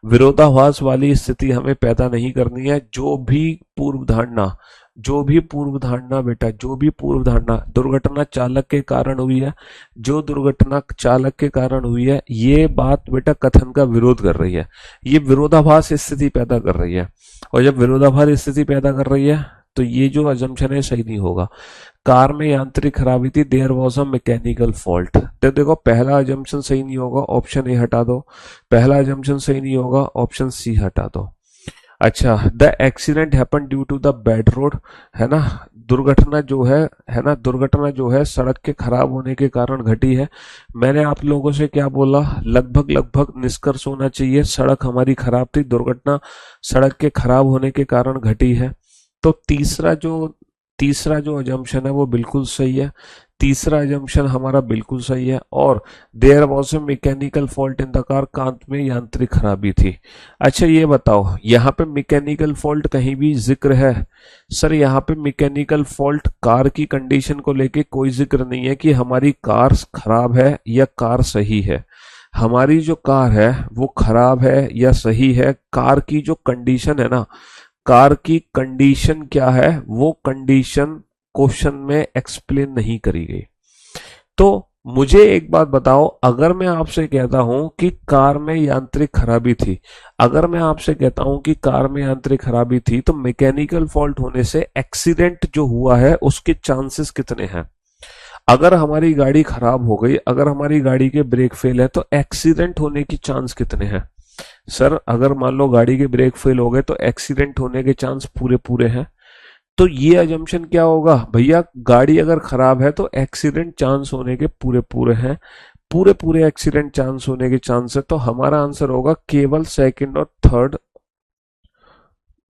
विरोधाभास वाली स्थिति हमें पैदा नहीं करनी है। जो भी पूर्व धारणा बेटा, जो भी पूर्व धारणा दुर्घटना चालक के कारण हुई है, जो दुर्घटना चालक के कारण हुई है, ये बात बेटा कथन का विरोध कर रही है, ये विरोधाभास स्थिति पैदा कर रही है। और जब विरोधाभास स्थिति पैदा कर रही है तो ये जो अजम्पशन है सही नहीं होगा। कार में यांत्रिक खराबी थी, there was a mechanical fault. तो देखो पहला अजम्पशन सही नहीं होगा, ऑप्शन ए हटा दो। पहला अजम्पशन सही नहीं होगा, ऑप्शन सी हटा दो। अच्छा, the accident happen due to the bad road, है ना। दुर्घटना जो है ना, दुर्घटना जो है सड़क के खराब होने के कारण घटी है। मैंने आप लोगों से क्या बोला? लगभग निष्कर्ष होना चाहिए सड़क हमारी खराब थी, दुर्घटना सड़क के खराब होने के कारण घटी है। तो तीसरा जो अजम्पशन है वो बिल्कुल सही है। तीसरा अजम्पशन हमारा बिल्कुल सही है। और there was a mechanical fault in the car, car में यांत्रिक खराबी थी। अच्छा ये बताओ, यहाँ पे मैकेनिकल फॉल्ट कहीं भी जिक्र है? सर यहाँ पे मैकेनिकल फॉल्ट कार की कंडीशन को लेके कोई जिक्र नहीं है कि हमारी कार खराब है या कार सही है। हमारी जो कार है वो खराब है या सही है, कार की जो कंडीशन है ना, कार की कंडीशन क्या है, वो कंडीशन क्वेश्चन में एक्सप्लेन नहीं करी गई। तो मुझे एक बात बताओ, अगर मैं आपसे कहता हूं कि कार में यांत्रिक खराबी थी, अगर मैं आपसे कहता हूं कि कार में यांत्रिक खराबी थी, तो मैकेनिकल फॉल्ट होने से एक्सीडेंट जो हुआ है उसके चांसेस कितने हैं? अगर हमारी गाड़ी खराब हो गई, अगर हमारी गाड़ी के ब्रेक फेल है, तो एक्सीडेंट होने की चांस कितने हैं? सर अगर मान लो गाड़ी के ब्रेक फेल हो गए तो एक्सीडेंट होने के चांस पूरे हैं। तो ये अजम्पशन क्या होगा भैया? गाड़ी अगर खराब है तो एक्सीडेंट चांस होने के पूरे हैं, पूरे एक्सीडेंट चांस होने के चांस है। तो हमारा आंसर होगा केवल सेकंड और third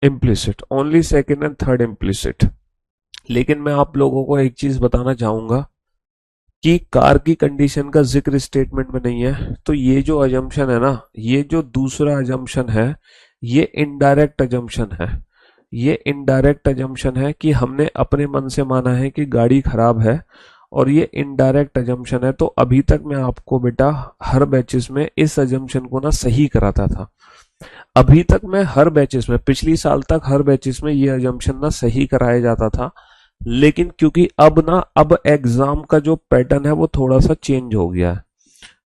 implicit, only second and third implicit. लेकिन मैं आप लोगों को एक चीज बताना चाहूंगा कि कार की कंडीशन का जिक्र स्टेटमेंट में नहीं है। तो ये जो अजम्पशन है ना, ये जो दूसरा अजम्पशन है, ये इनडायरेक्ट अजम्पशन है। ये इनडायरेक्ट अजम्पशन है कि हमने अपने मन से माना है कि गाड़ी खराब है, और ये इनडायरेक्ट अजम्पशन है। तो अभी तक मैं आपको बेटा हर बैचेस में इस अजम्पशन को ना सही कराता था। अभी तक मैं हर बैचेस में, पिछली साल तक हर बैचेस में ये अजम्पशन ना सही कराया जाता था। लेकिन क्योंकि अब एग्जाम का जो पैटर्न है वो थोड़ा सा चेंज हो गया है।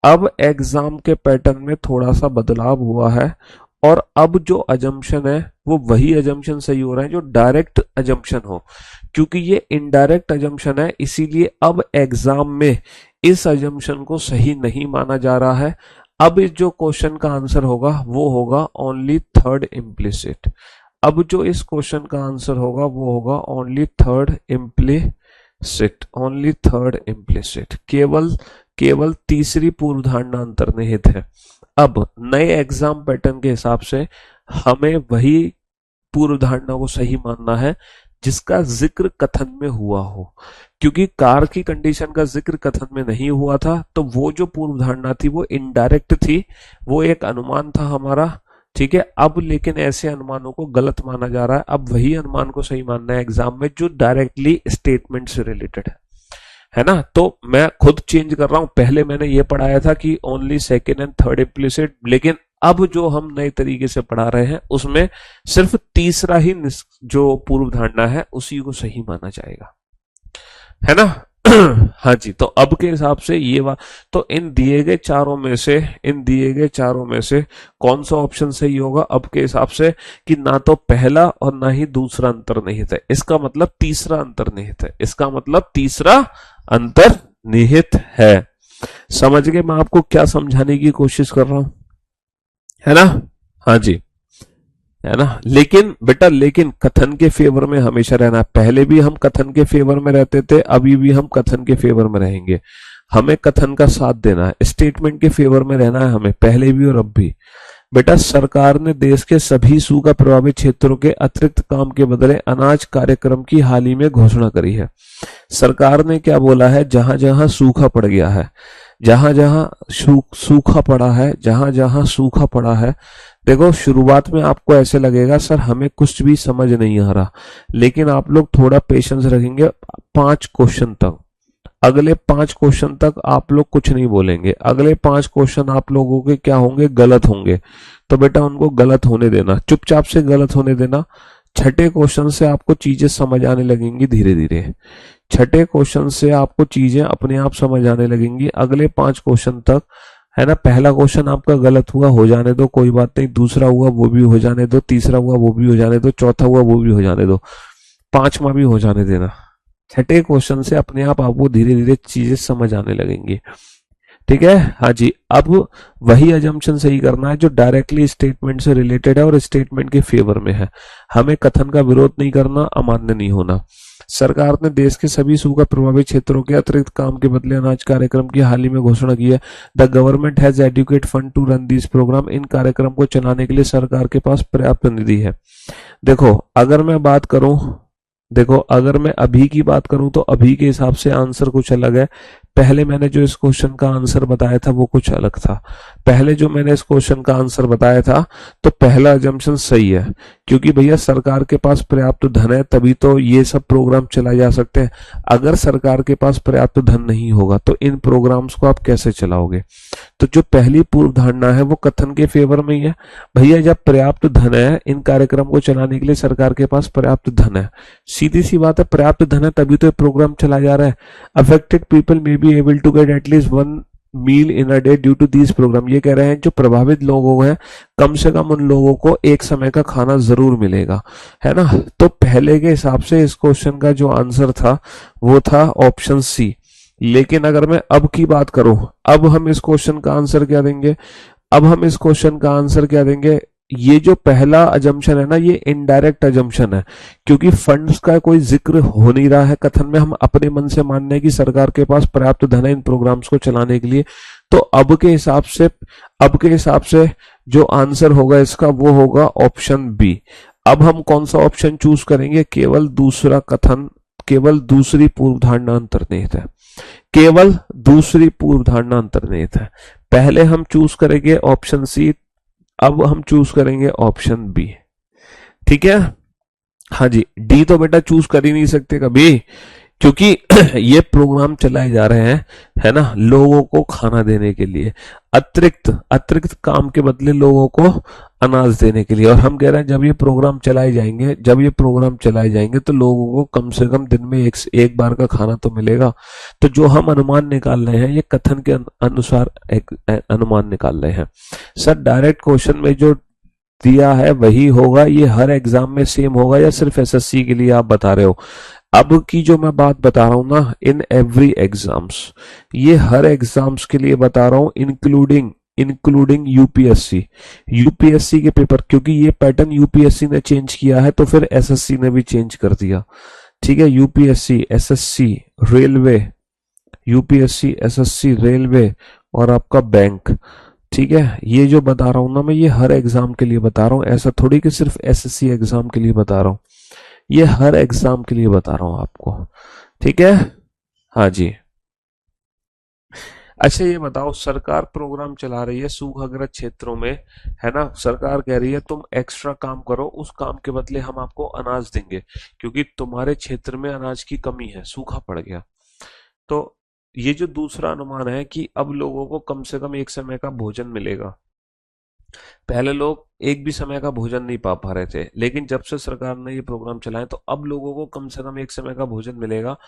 अब एग्जाम के पैटर्न में थोड़ा सा बदलाव हुआ है, और अब जो अजम्पशन है वो वही अजम्पशन सही हो रहा है जो डायरेक्ट अजम्पशन हो। क्योंकि ये इनडायरेक्ट अजम्पशन है, इसीलिए अब एग्जाम में इस अजम्पशन को सही नहीं माना जा रहा है। अब इस जो क्वेश्चन का आंसर होगा वो होगा ओनली थर्ड इम्प्लिसिट। अब जो इस क्वेश्चन का आंसर होगा वो होगा only third implicit, only third implicit. केवल तीसरी पूर्व धारणा अंतर्निहित है। अब नए एग्जाम पैटर्न के हिसाब से हमें वही पूर्व धारणा को सही मानना है जिसका जिक्र कथन में हुआ हो। क्योंकि कार की कंडीशन का जिक्र कथन में नहीं हुआ था, तो वो जो पूर्व धारणा थी वो इनडायरेक्ट थी, वो एक अनुमान था हमारा। ठीक है, अब लेकिन ऐसे अनुमानों को गलत माना जा रहा है। अब वही अनुमान को सही मानना है एग्जाम में जो डायरेक्टली स्टेटमेंट से रिलेटेड है ना। तो मैं खुद चेंज कर रहा हूं, पहले मैंने ये पढ़ाया था कि only second and third implicit, लेकिन अब जो हम नए तरीके से पढ़ा रहे हैं उसमें सिर्फ तीसरा ही जो पूर्व धारणा है उसी को सही माना जाएगा, है ना। हाँ जी, तो अब के हिसाब से ये बात, तो इन दिए गए चारों में से कौन सा ऑप्शन सही होगा अब के हिसाब से? कि ना तो पहला और ना ही दूसरा अंतर्निहित है, इसका मतलब तीसरा अंतर्निहित है, इसका मतलब तीसरा अंतर्निहित है। समझ गए मैं आपको क्या समझाने की कोशिश कर रहा हूं, है ना? हाँ जी, है ना? लेकिन बेटा, लेकिन कथन के फेवर में हमेशा रहना है। पहले भी हम कथन के फेवर में रहते थे, अभी भी हम कथन के फेवर में रहेंगे। हमें कथन का साथ देना है, स्टेटमेंट के फेवर में रहना है हमें, पहले भी और अब भी। बेटा, सरकार ने देश के सभी सूखा प्रभावित क्षेत्रों के अतिरिक्त काम के बदले अनाज कार्यक्रम की हाल ही में घोषणा करी है। सरकार ने क्या बोला है? जहां जहां सूखा पड़ गया है, जहां जहां सूखा पड़ा है, जहां जहां सूखा पड़ा है, देखो शुरुआत में आपको ऐसे लगेगा सर हमें कुछ भी समझ नहीं आ रहा, लेकिन आप लोग थोड़ा पेशेंस रखेंगे 5 क्वेश्चन तक। अगले 5 क्वेश्चन तक आप लोग कुछ नहीं बोलेंगे, अगले 5 क्वेश्चन आप लोगों के क्या होंगे? गलत होंगे। तो बेटा उनको गलत होने देना, चुपचाप से गलत होने देना। छठे क्वेश्चन से आपको चीजें समझ आने लगेंगी धीरे धीरे। छठे क्वेश्चन से आपको चीजें अपने आप समझ आने लगेंगी। अगले 5 क्वेश्चन तक, है ना? पहला क्वेश्चन आपका गलत हुआ, हो जाने दो, कोई बात नहीं। दूसरा हुआ, वो भी हो जाने दो। तीसरा हुआ, वो भी हो जाने दो। चौथा हुआ, वो भी हो जाने दो। पांचवा भी हो जाने देना। छठे क्वेश्चन से अपने आप आपको धीरे धीरे चीजें समझ आने लगेंगी। ठीक है? हाँ जी। अब वही अजम्पशन सही करना है जो डायरेक्टली स्टेटमेंट से रिलेटेड है और स्टेटमेंट के फेवर में है। हमें कथन का विरोध नहीं करना, अमान्य नहीं होना। सरकार ने देश के सभी सूखा प्रभावित क्षेत्रों के अतिरिक्त काम के बदले अनाज कार्यक्रम की हाल ही में घोषणा की है। The government has adequate fund to run this programme. इन कार्यक्रम को चलाने के लिए सरकार के पास पर्याप्त निधि है। देखो अगर मैं बात करूं, देखो अगर मैं अभी की बात करूं तो अभी के हिसाब से आंसर कुछ अलग है। पहले मैंने जो इस क्वेश्चन का आंसर बताया था वो कुछ अलग था। पहले जो मैंने इस क्वेश्चन का आंसर बताया था तो पहला अजम्पशन सही है, क्योंकि भैया सरकार के पास पर्याप्त धन है तभी तो ये सब प्रोग्राम चलाए जा सकते हैं। अगर सरकार के पास पर्याप्त धन नहीं होगा तो इन प्रोग्राम्स को आप कैसे चलाओगे? तो जो पहली पूर्व धारणा है वो कथन के फेवर में ही है। भैया जब पर्याप्त धन है, इन कार्यक्रम को चलाने के लिए सरकार के पास पर्याप्त धन है, सीधी सी बात है, पर्याप्त धन है तभी तो ये प्रोग्राम चलाया जा रहा है। Affected people may be able to get at least 1 meal in a day due to this programme. ये कह रहे हैं जो प्रभावित लोग हैं कम से कम उन लोगों को एक समय का खाना जरूर मिलेगा, है ना? तो पहले के हिसाब से इस क्वेश्चन का जो आंसर था वो था ऑप्शन सी। लेकिन अगर मैं अब की बात करूं, अब हम इस क्वेश्चन का आंसर क्या देंगे? अब हम इस क्वेश्चन का आंसर क्या देंगे? ये जो पहला अजम्पशन है ना, ये इनडायरेक्ट अजम्पशन है, क्योंकि फंड्स का कोई जिक्र हो नहीं रहा है कथन में। हम अपने मन से मान रहे हैं कि सरकार के पास पर्याप्त धन है इन प्रोग्राम्स को चलाने के लिए। तो अब के हिसाब से, अब के हिसाब से जो आंसर होगा इसका वो होगा ऑप्शन बी। अब हम कौन सा ऑप्शन चूज करेंगे? केवल दूसरा कथन, केवल दूसरी पूर्व धारणा अंतर्निहित है, केवल दूसरी पूर्व धारणा अंतर्निहित है। पहले हम चूज करेंगे ऑप्शन सी, अब हम चूज करेंगे ऑप्शन बी। ठीक है? हाँ जी। डी तो बेटा चूज कर ही नहीं सकते कभी, क्योंकि ये प्रोग्राम चलाए जा रहे हैं, है ना, लोगों को खाना देने के लिए, अतिरिक्त अतिरिक्त काम के बदले लोगों को अनाज देने के लिए। और हम कह रहे हैं जब ये प्रोग्राम चलाए जाएंगे, जब ये प्रोग्राम चलाए जाएंगे तो लोगों को कम से कम दिन में एक बार का खाना तो मिलेगा। तो जो हम अनुमान निकाल रहे हैं ये कथन के अनुसार एक अनुमान निकाल रहे हैं। सर डायरेक्ट क्वेश्चन में जो दिया है वही होगा, ये हर एग्जाम में सेम होगा या सिर्फ एसएससी के लिए आप बता रहे हो? अब की जो मैं बात बता रहा हूं ना, इन एवरी एग्जाम्स, ये हर एग्जाम्स के लिए बता रहा हूं, इंक्लूडिंग इंक्लूडिंग यूपीएससी, यूपीएससी के पेपर, क्योंकि ये पैटर्न यूपीएससी ने चेंज किया है तो फिर एसएससी ने भी चेंज कर दिया। ठीक है? UPSC, SSC, railway, UPSC, SSC, railway और आपका बैंक। ठीक है? ये जो बता रहा हूं ना मैं, ये हर एग्जाम के लिए बता रहा हूं, ऐसा थोड़ी कि सिर्फ एसएससी एग्जाम के लिए बता रहा हूं, ये हर एग्जाम के लिए बता रहा हूं आपको। ठीक है? हाँ जी। अच्छा ये बताओ, सरकार प्रोग्राम चला रही है सूखाग्रस्त क्षेत्रों में, है ना? सरकार कह रही है तुम एक्स्ट्रा काम करो, उस काम के बदले हम आपको अनाज देंगे, क्योंकि तुम्हारे क्षेत्र में अनाज की कमी है, सूखा पड़ गया। तो ये जो दूसरा अनुमान है कि अब लोगों को कम से कम एक समय का भोजन मिलेगा। पहले लोग एक भी समय का भोजन नहीं पा पा रहे थे, लेकिन जब से सरकार ने ये प्रोग्राम चलाए तो अब लोगों को कम से कम एक समय का भोजन मिलेगा।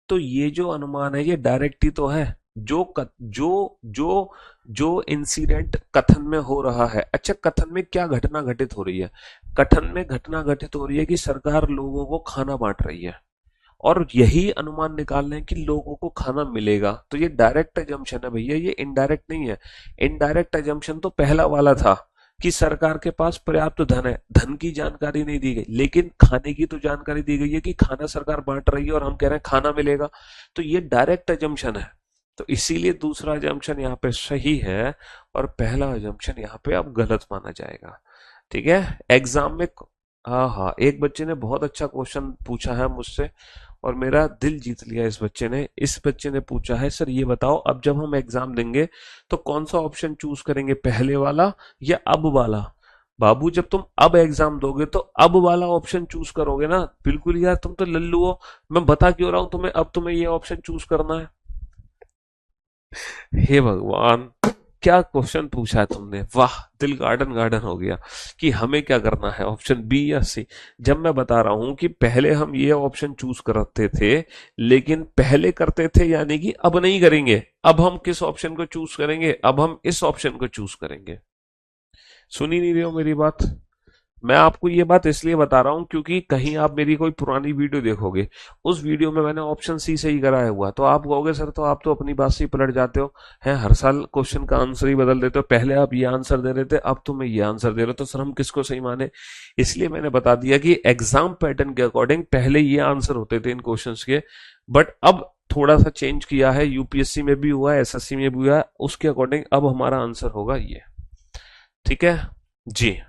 तो ये जो अनुमान है ये डायरेक्ट ही तो है, जो इंसिडेंट कथन में हो रहा है। अच्छा, कथन में क्या घटना घटित हो रही है? कथन में घटना घटित हो रही है कि सरकार लोगों को खाना बांट रही है, और यही अनुमान निकालना है कि लोगों को खाना मिलेगा। तो ये डायरेक्ट एजम्पशन है भैया, ये इनडायरेक्ट नहीं है। इनडायरेक्ट एजम्पशन तो पहला वाला था कि सरकार के पास पर्याप्त धन है, धन की जानकारी नहीं दी गई, लेकिन खाने की तो जानकारी दी गई है कि खाना सरकार बांट रही है और हम कह रहे हैं खाना मिलेगा। तो ये डायरेक्ट एजम्पशन है। तो इसीलिए दूसरा एजम्पशन यहाँ पे सही है और पहला एजम्पशन यहाँ पे अब गलत माना जाएगा। ठीक है। एग्जाम में, हाँ हाँ, एक बच्चे ने बहुत अच्छा क्वेश्चन पूछा है मुझसे और मेरा दिल जीत लिया इस बच्चे ने। इस बच्चे ने पूछा है, सर ये बताओ अब जब हम एग्जाम देंगे तो कौन सा ऑप्शन चूज करेंगे, पहले वाला या अब वाला। बाबू जब तुम अब एग्जाम दोगे तो अब वाला ऑप्शन चूज करोगे ना। बिल्कुल यार, तुम तो लल्लू हो। मैं बता क्यों रहा हूं तुम्हें, अब तुम्हें ये ऑप्शन चूज करना है। हे भगवान, क्या क्वेश्चन पूछा है तुमने, वाह, दिल गार्डन गार्डन हो गया कि हमें क्या करना है, ऑप्शन बी या सी। जब मैं बता रहा हूं कि पहले हम ये ऑप्शन चूज करते थे, लेकिन पहले करते थे यानी कि अब नहीं करेंगे। अब हम किस ऑप्शन को चूज करेंगे, अब हम इस ऑप्शन को चूज करेंगे। सुन ही नहीं रहे हो मेरी बात। मैं आपको ये बात इसलिए बता रहा हूं क्योंकि कहीं आप मेरी कोई पुरानी वीडियो देखोगे, उस वीडियो में मैंने ऑप्शन सी सही कराया हुआ, तो आप कहोगे सर तो आप तो अपनी बात से ही पलट जाते हो, हैं हर साल क्वेश्चन का आंसर ही बदल देते हो, पहले आप ये आंसर दे रहे थे अब तुम्हें ये आंसर दे रहे हो, तो सर हम किसको सही माने। इसलिए मैंने बता दिया कि एग्जाम पैटर्न के अकॉर्डिंग पहले ये आंसर होते थे इन क्वेश्चन के, बट अब थोड़ा सा चेंज किया है, यूपीएससी में भी हुआ है, एसएससी में भी हुआ है, उसके अकॉर्डिंग अब हमारा आंसर होगा ये। ठीक है जी।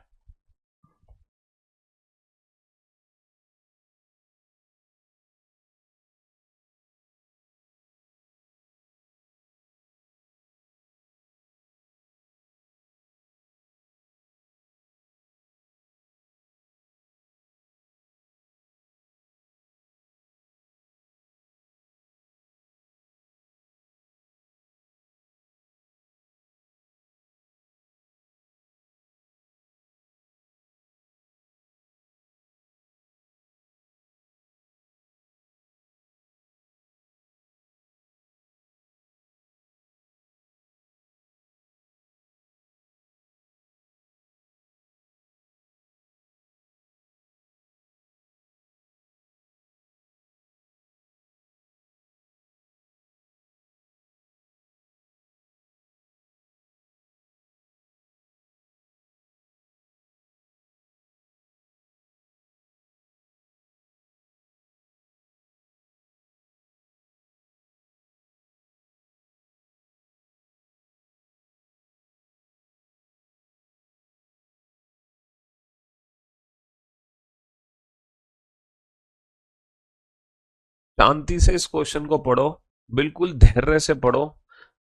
शांति से इस क्वेश्चन को पढ़ो, बिल्कुल धैर्य से पढ़ो,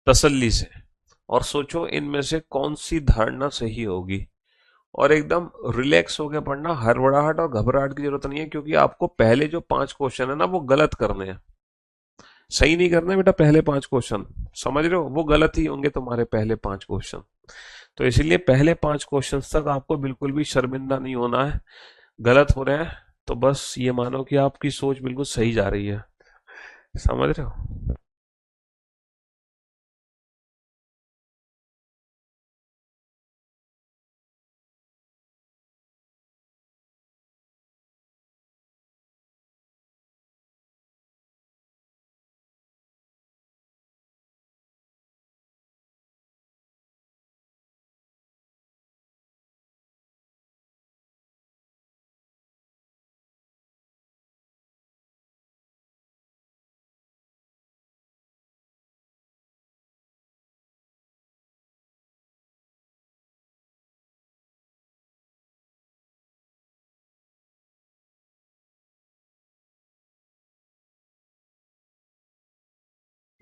तसल्ली से, और सोचो इनमें से कौन सी धारणा सही होगी। और एकदम रिलैक्स होकर पढ़ना, हड़बड़ाहट और घबराहट की जरूरत नहीं है, क्योंकि आपको पहले जो 5 क्वेश्चन है ना वो गलत करने हैं। सही नहीं करना है बेटा, पहले 5 क्वेश्चन समझ रहे हो, वो गलत ही होंगे तुम्हारे पहले 5 क्वेश्चन। तो इसीलिए पहले 5 क्वेश्चन तक आपको बिल्कुल भी शर्मिंदा नहीं होना है। गलत हो रहे हैं तो बस ये मानो कि आपकी सोच बिल्कुल सही जा रही है। समझ रहे हो।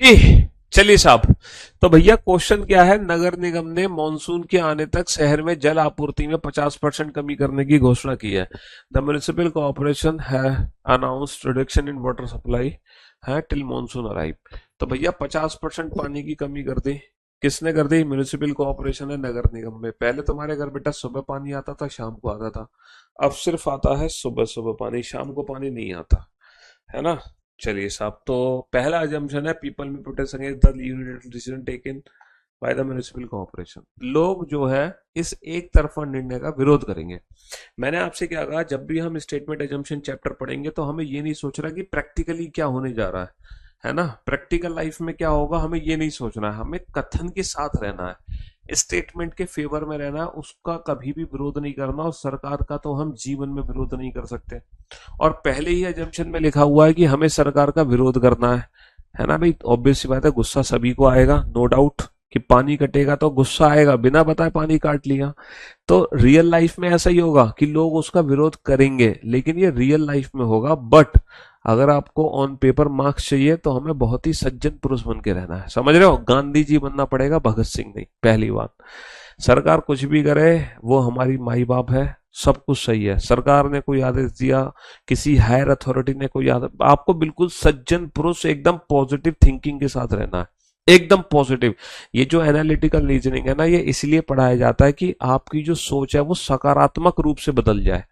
ए, चलिए साहब। तो भैया क्वेश्चन क्या है, नगर निगम ने मॉनसून के आने तक शहर में जल आपूर्ति में 50% कमी करने की घोषणा की है। द म्युनिसिपल कॉर्पोरेशन है announced reduction in water supply है टिल मॉनसून अराइव। तो भैया 50% पानी की कमी कर दी। किसने कर दी, म्युनिसिपल कॉर्पोरेशन है नगर निगम में। पहले तुम्हारे घर बेटा सुबह पानी आता था, शाम को आता था, अब सिर्फ आता है सुबह सुबह पानी, शाम को पानी नहीं आता है ना। चलिए साहब, तो पहला अजम्पशन है पीपल में protest against the decision taken by the municipal corporation. लोग जो है इस एक तरफा निर्णय का विरोध करेंगे। मैंने आपसे क्या कहा, जब भी हम स्टेटमेंट एजम्पशन चैप्टर पढ़ेंगे तो हमें ये नहीं सोचना कि प्रैक्टिकली क्या होने जा रहा है ना, प्रैक्टिकल लाइफ में क्या होगा हमें ये नहीं सोचना है, हमें कथन के साथ रहना है, स्टेटमेंट के फेवर में रहना है, उसका कभी भी विरोध नहीं करना, और सरकार का तो हम जीवन में विरोध नहीं कर सकते। और पहले ही एजम्पशन में लिखा हुआ है कि हमें सरकार का विरोध करना है ना भाई, ऑब्वियस सी बात है, गुस्सा सभी को आएगा, नो डाउट, कि पानी कटेगा तो गुस्सा आएगा, बिना बताए पानी काट लिया। तो रियल लाइफ में ऐसा ही होगा कि लोग उसका विरोध करेंगे, लेकिन ये रियल लाइफ में होगा। बट अगर आपको ऑन पेपर मार्क्स चाहिए तो हमें बहुत ही सज्जन पुरुष बन के रहना है, समझ रहे हो, गांधी जी बनना पड़ेगा, भगत सिंह नहीं। पहली बात, सरकार कुछ भी करे वो हमारी माई बाप है, सब कुछ सही है, सरकार ने कोई आदेश दिया, किसी हायर अथॉरिटी ने कोई आदेश, आपको बिल्कुल सज्जन पुरुष एकदम पॉजिटिव थिंकिंग के साथ रहना है, एकदम पॉजिटिव। ये जो एनालिटिकल रीजनिंग है ना, ये इसलिए पढ़ाया जाता है कि आपकी जो सोच है वो सकारात्मक रूप से बदल जाए,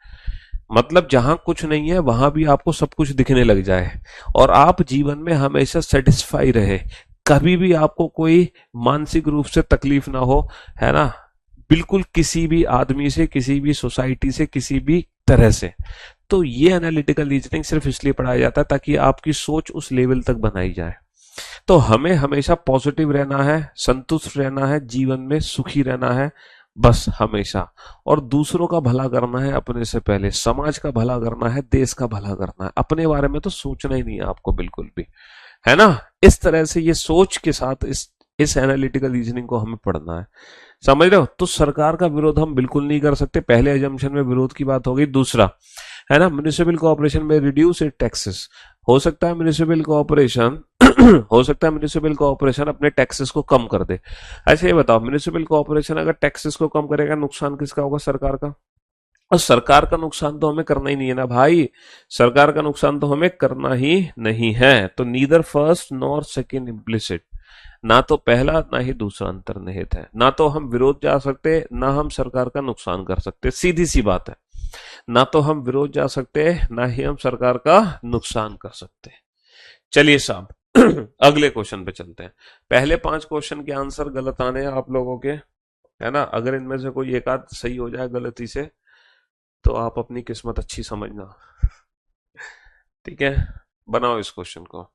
मतलब जहां कुछ नहीं है वहां भी आपको सब कुछ दिखने लग जाए, और आप जीवन में हमेशा सेटिस्फाई रहे, कभी भी आपको कोई मानसिक रूप से तकलीफ ना हो, है ना, बिल्कुल किसी भी आदमी से, किसी भी सोसाइटी से, किसी भी तरह से। तो ये एनालिटिकल रीजनिंग सिर्फ इसलिए पढ़ाया जाता है ताकि आपकी सोच उस लेवल तक बनाई जाए। तो हमें हमेशा पॉजिटिव रहना है, संतुष्ट रहना है, जीवन में सुखी रहना है, बस हमेशा। और दूसरों का भला करना है, अपने से पहले समाज का भला करना है, देश का भला करना है, अपने बारे में तो सोचना ही नहीं है आपको बिल्कुल भी, है ना। इस तरह से ये सोच के साथ इस एनालिटिकल रीजनिंग को हमें पढ़ना है, समझ रहे हो। तो सरकार का विरोध हम बिल्कुल नहीं कर सकते, पहले एजम्पशन में विरोध की बात हो गई। दूसरा है ना, म्युनिसिपल कॉर्पोरेशन में रिड्यूस इट टैक्सेस, हो सकता है म्युनिसिपल कॉर्पोरेशन हो सकता है म्युनिसिपल कॉर्पोरेशन अपने टैक्सेस को कम कर दे। अच्छा ये बताओ, म्युनिसिपल कॉर्पोरेशन अगर टैक्सेस को कम करेगा, नुकसान किसका होगा, सरकार का। और सरकार का नुकसान तो हमें करना ही नहीं है ना भाई, सरकार का नुकसान तो हमें करना ही नहीं है। तो neither first nor second implicit, ना तो पहला ना ही दूसरा अंतर्निहित है, ना तो हम विरोध जा सकते ना हम सरकार का नुकसान कर सकते, सीधी सी बात है। ना तो हम विरोध जा सकते ना ही हम सरकार का नुकसान कर सकते। चलिए साहब अगले क्वेश्चन पे चलते हैं। पहले 5 क्वेश्चन के आंसर गलत आने हैं आप लोगों के, है ना, अगर इनमें से कोई एक आध सही हो जाए गलती से तो आप अपनी किस्मत अच्छी समझना, ठीक है। बनाओ इस क्वेश्चन को।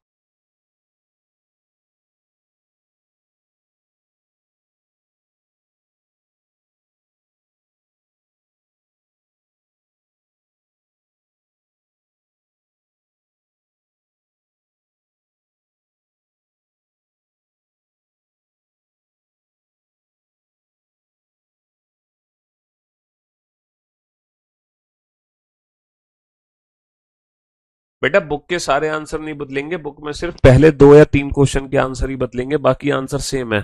बेटा बुक के सारे आंसर नहीं बदलेंगे, बुक में सिर्फ पहले 2 या 3 क्वेश्चन के आंसर ही बदलेंगे, बाकी आंसर सेम है।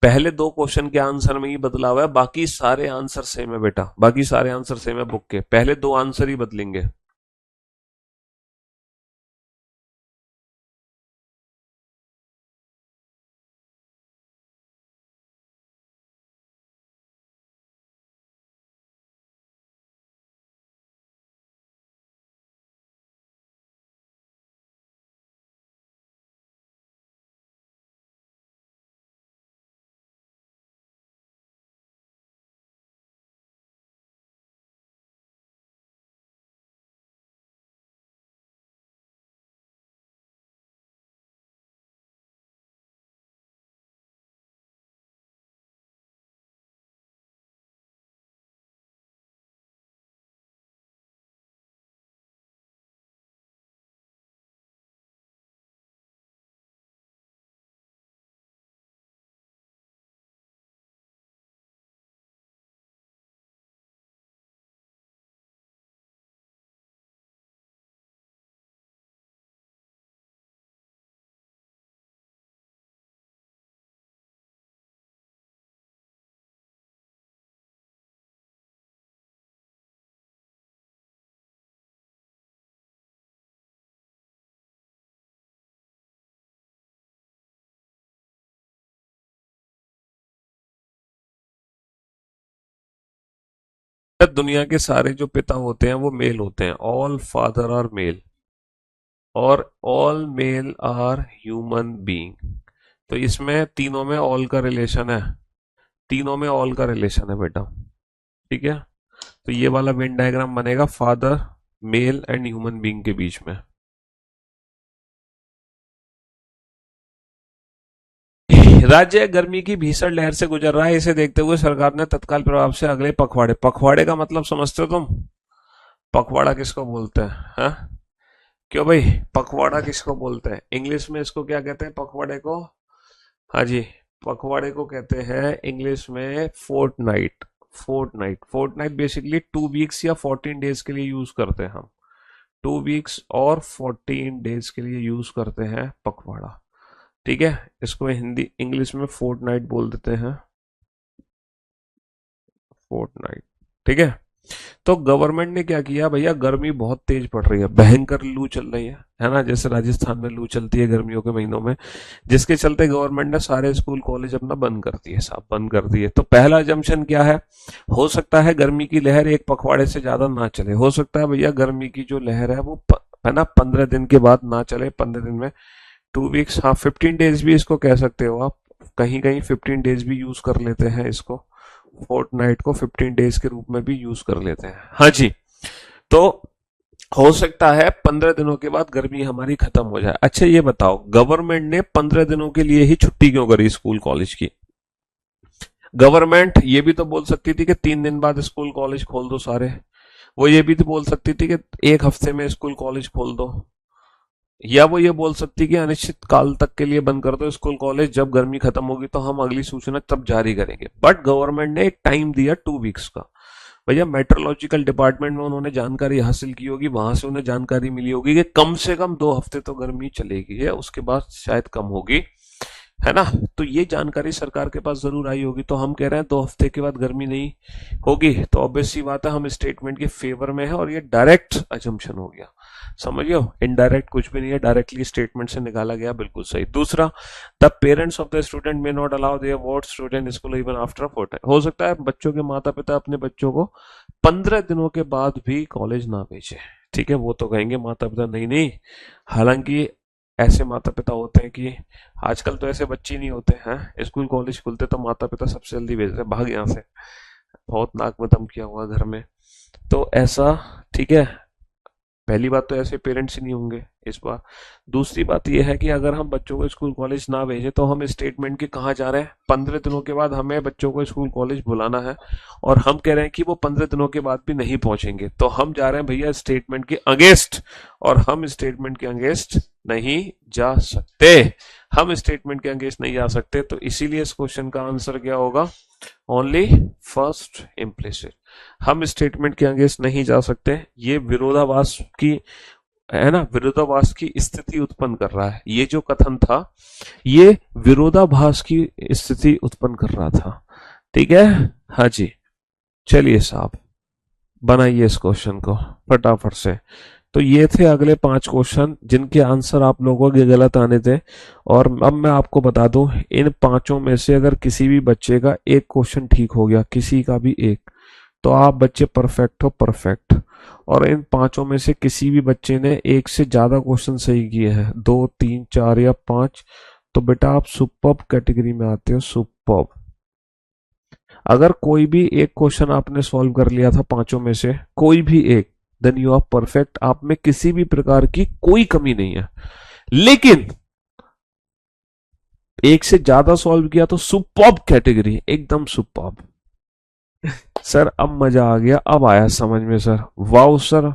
पहले 2 क्वेश्चन के आंसर में ही बदला हुआ है, बाकी सारे आंसर सेम है बेटा, बाकी सारे आंसर सेम है, बुक के पहले 2 आंसर ही बदलेंगे। दुनिया के सारे जो पिता होते हैं वो मेल होते हैं, ऑल फादर आर मेल, और all male are human being. तो इसमें तीनों में ऑल का रिलेशन है, तीनों में ऑल का रिलेशन है बेटा। ठीक है, तो ये वाला वेन डायग्राम बनेगा father, male and human being के बीच में। राज्य गर्मी की भीषण लहर से गुजर रहा है, इसे देखते हुए सरकार ने तत्काल प्रभाव से अगले पखवाड़े, पखवाड़े का मतलब समझते हो तुम? पखवाड़ा किसको बोलते हैं? हाँ, क्यों भाई, पखवाड़ा किसको बोलते हैं? इंग्लिश में इसको क्या कहते हैं पखवाड़े को? हाँ जी, पखवाड़े को कहते हैं इंग्लिश में fort night. Fort night basically 2 weeks या 14 डेज के लिए यूज करते हैं हम। 2 वीक्स और 14 डेज के लिए यूज करते हैं पखवाड़ा। ठीक है, इसको हिंदी इंग्लिश में फोर्ट नाइट बोल देते हैं, फोर्ट नाइट। ठीक है, तो गवर्नमेंट ने क्या किया भैया, गर्मी बहुत तेज पड़ रही है, भयंकर लू चल रही है ना, जैसे राजस्थान में लू चलती है गर्मियों के महीनों में, जिसके चलते गवर्नमेंट ने सारे स्कूल कॉलेज अपना बंद कर दिए, साहब बंद कर दिए। तो पहला जंक्शन क्या है, हो सकता है गर्मी की लहर एक पखवाड़े से ज्यादा ना चले, हो सकता है भैया गर्मी की जो लहर है वो है ना 15 दिन के बाद ना चले, 15 दिन में 2 वीक्स, हाँ 15 डेज भी इसको कह सकते हो आप, कहीं कहीं 15 डेज भी यूज कर लेते हैं इसको, फोर्टनाइट को 15 डेज के रूप में भी यूज कर लेते हैं। हाँ जी, तो हो सकता है 15 दिनों के बाद गर्मी हमारी खत्म हो जाए। अच्छा ये बताओ, गवर्नमेंट ने 15 दिनों के लिए ही छुट्टी क्यों करी स्कूल कॉलेज की? गवर्नमेंट ये भी तो बोल सकती थी कि 3 दिन बाद स्कूल कॉलेज खोल दो सारे, वो ये भी तो बोल सकती थी कि एक हफ्ते में स्कूल कॉलेज खोल दो, या वो ये बोल सकती कि अनिश्चित काल तक के लिए बंद कर दो स्कूल कॉलेज, जब गर्मी खत्म होगी तो हम अगली सूचना तब जारी करेंगे। बट गवर्नमेंट ने एक टाइम दिया 2 वीक्स का। भैया मेट्रोलॉजिकल डिपार्टमेंट में उन्होंने जानकारी हासिल की होगी, वहां से उन्हें जानकारी मिली होगी कि कम से कम 2 हफ्ते तो गर्मी चलेगी है, उसके बाद शायद कम होगी, है ना। तो ये जानकारी सरकार के पास जरूर आई होगी, तो हम कह रहे हैं 2 हफ्ते के बाद गर्मी नहीं होगी, तो ऑब्वियस सी बात है हम स्टेटमेंट के फेवर में है, और ये डायरेक्ट अजम्पशन हो गया, समझियो, इनडायरेक्ट कुछ भी नहीं है, डायरेक्टली स्टेटमेंट से निकाला गया, बिल्कुल सही। दूसरा, the parents of the student may not allow there what student school even after 4 time. हो सकता है बच्चों के माता पिता अपने बच्चों को 15 दिनों के बाद भी कॉलेज ना भेजे। ठीक है, वो तो कहेंगे माता पिता नहीं नहीं, हालांकि ऐसे माता पिता होते हैं कि आजकल तो ऐसे बच्चे नहीं होते हैं, स्कूल कॉलेज खुलते तो माता पिता सबसे जल्दी भेजते हैं, भाग यहाँ से, बहुत नाक में दम किया हुआ घर में, तो ऐसा। ठीक है, पहली बात तो ऐसे पेरेंट्स ही नहीं होंगे इस बार। दूसरी बात यह है कि अगर हम बच्चों को स्कूल कॉलेज ना भेजें तो हम स्टेटमेंट के कहाँ जा रहे हैं, 15 दिनों के बाद हमें बच्चों को स्कूल कॉलेज बुलाना है, और हम कह रहे हैं कि वो 15 दिनों के बाद भी नहीं पहुंचेंगे, तो हम जा रहे हैं भैया स्टेटमेंट के अगेंस्ट, और हम स्टेटमेंट के अगेंस्ट नहीं जा सकते, हम स्टेटमेंट के अगेंस्ट नहीं जा सकते। तो इसीलिए इस क्वेश्चन का आंसर क्या होगा, ओनली फर्स्ट इम्प्लिसिट, हम स्टेटमेंट के अगेंस्ट नहीं जा सकते। ये विरोधाभास की, है ना, विरोधाभास की स्थिति उत्पन्न कर रहा है, ये जो कथन था ये विरोधाभास की स्थिति उत्पन्न कर रहा था। ठीक है, हाँ जी, चलिए साहब बनाइए इस क्वेश्चन को फटाफट से। तो ये थे अगले 5 क्वेश्चन जिनके आंसर आप लोगों के गलत आने थे, और अब मैं आपको बता दूं, इन 5 में से अगर किसी भी बच्चे का एक क्वेश्चन ठीक हो गया, किसी का भी एक, तो आप बच्चे परफेक्ट हो, परफेक्ट। और इन 5 में से किसी भी बच्चे ने एक से ज्यादा क्वेश्चन सही किए हैं, 2, 3, 4 या 5, तो बेटा आप सुपर्ब कैटेगरी में आते हो, सुपर्ब। अगर कोई भी एक क्वेश्चन आपने सॉल्व कर लिया था 5 में से, कोई भी एक, देन यू आर परफेक्ट, आप में किसी भी प्रकार की कोई कमी नहीं है। लेकिन एक से ज्यादा सॉल्व किया तो सुपर्ब कैटेगरी, एकदम सुपर्ब। सर अब मजा आ गया, अब आया समझ में सर, वाओ सर,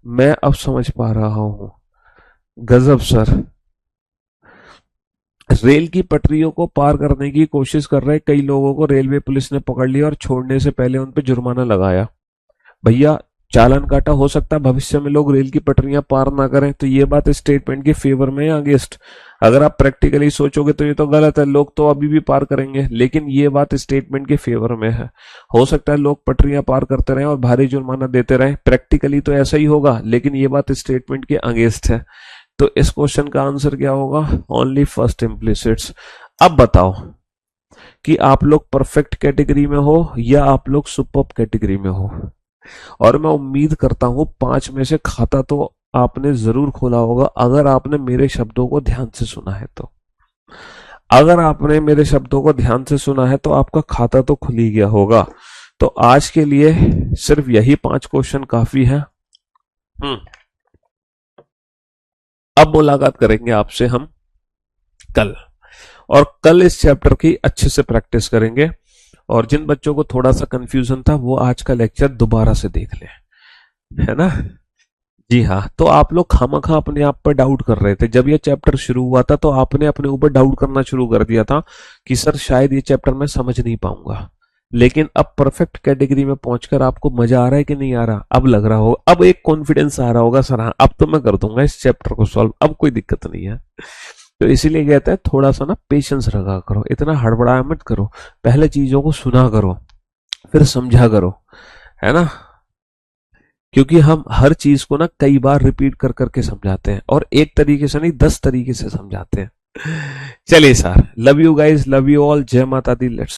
मैं अब समझ पा रहा हूं, गजब सर। रेल की पटरियों को पार करने की कोशिश कर रहे कई लोगों को रेलवे पुलिस ने पकड़ लिया और छोड़ने से पहले उन पर जुर्माना लगाया। भैया चालान काटा, हो सकता है भविष्य में लोग रेल की पटरियां पार ना करें, तो ये बात स्टेटमेंट के फेवर में या अगेंस्ट? अगर आप प्रैक्टिकली सोचोगे तो ये तो गलत है, लोग तो अभी भी पार करेंगे, लेकिन ये बात स्टेटमेंट के फेवर में है। हो सकता है लोग पटरियां पार करते रहें और भारी जुर्माना देते रहें, प्रैक्टिकली तो ऐसा ही होगा, लेकिन ये बात स्टेटमेंट के अगेंस्ट है। तो इस क्वेश्चन का आंसर क्या होगा, ओनली फर्स्ट इम्प्लिसिट्स। अब बताओ कि आप लोग परफेक्ट कैटेगरी में हो या आप लोग सुपर्ब कैटेगरी में हो, और मैं उम्मीद करता हूं 5 में से खाता तो आपने जरूर खोला होगा अगर आपने मेरे शब्दों को ध्यान से सुना है तो। अगर आपने मेरे शब्दों को ध्यान से सुना है तो आपका खाता तो खुल ही गया होगा। तो आज के लिए सिर्फ यही 5 क्वेश्चन काफी है। अब मुलाकात करेंगे आपसे हम कल, और कल इस चैप्टर की अच्छे से प्रैक्टिस करेंगे। और जिन बच्चों को थोड़ा सा कंफ्यूजन था वो आज का लेक्चर दोबारा से देख लें, है ना। जी हाँ, तो आप लोग खामखा अपने आप पर डाउट कर रहे थे। जब ये चैप्टर शुरू हुआ था तो आपने अपने ऊपर डाउट करना शुरू कर दिया था कि सर शायद ये चैप्टर मैं समझ नहीं पाऊंगा। लेकिन अब परफेक्ट कैटेगरी में पहुंचकर आपको मजा आ रहा है कि नहीं आ रहा? अब लग रहा होगा, अब एक कॉन्फिडेंस आ रहा होगा, सर हाँ अब तो मैं कर दूंगा इस चैप्टर को सॉल्व, अब कोई दिक्कत नहीं है। तो इसीलिए कहते हैं थोड़ा सा ना पेशेंस रखा करो, इतना हड़बड़ाया मत करो, पहले चीजों को सुना करो फिर समझा करो, है ना। क्योंकि हम हर चीज को ना कई बार रिपीट कर करके समझाते हैं, और एक तरीके से नहीं 10 तरीके से समझाते हैं। चलिए sir, love you guys, love you all, जय माता दी, लेट्स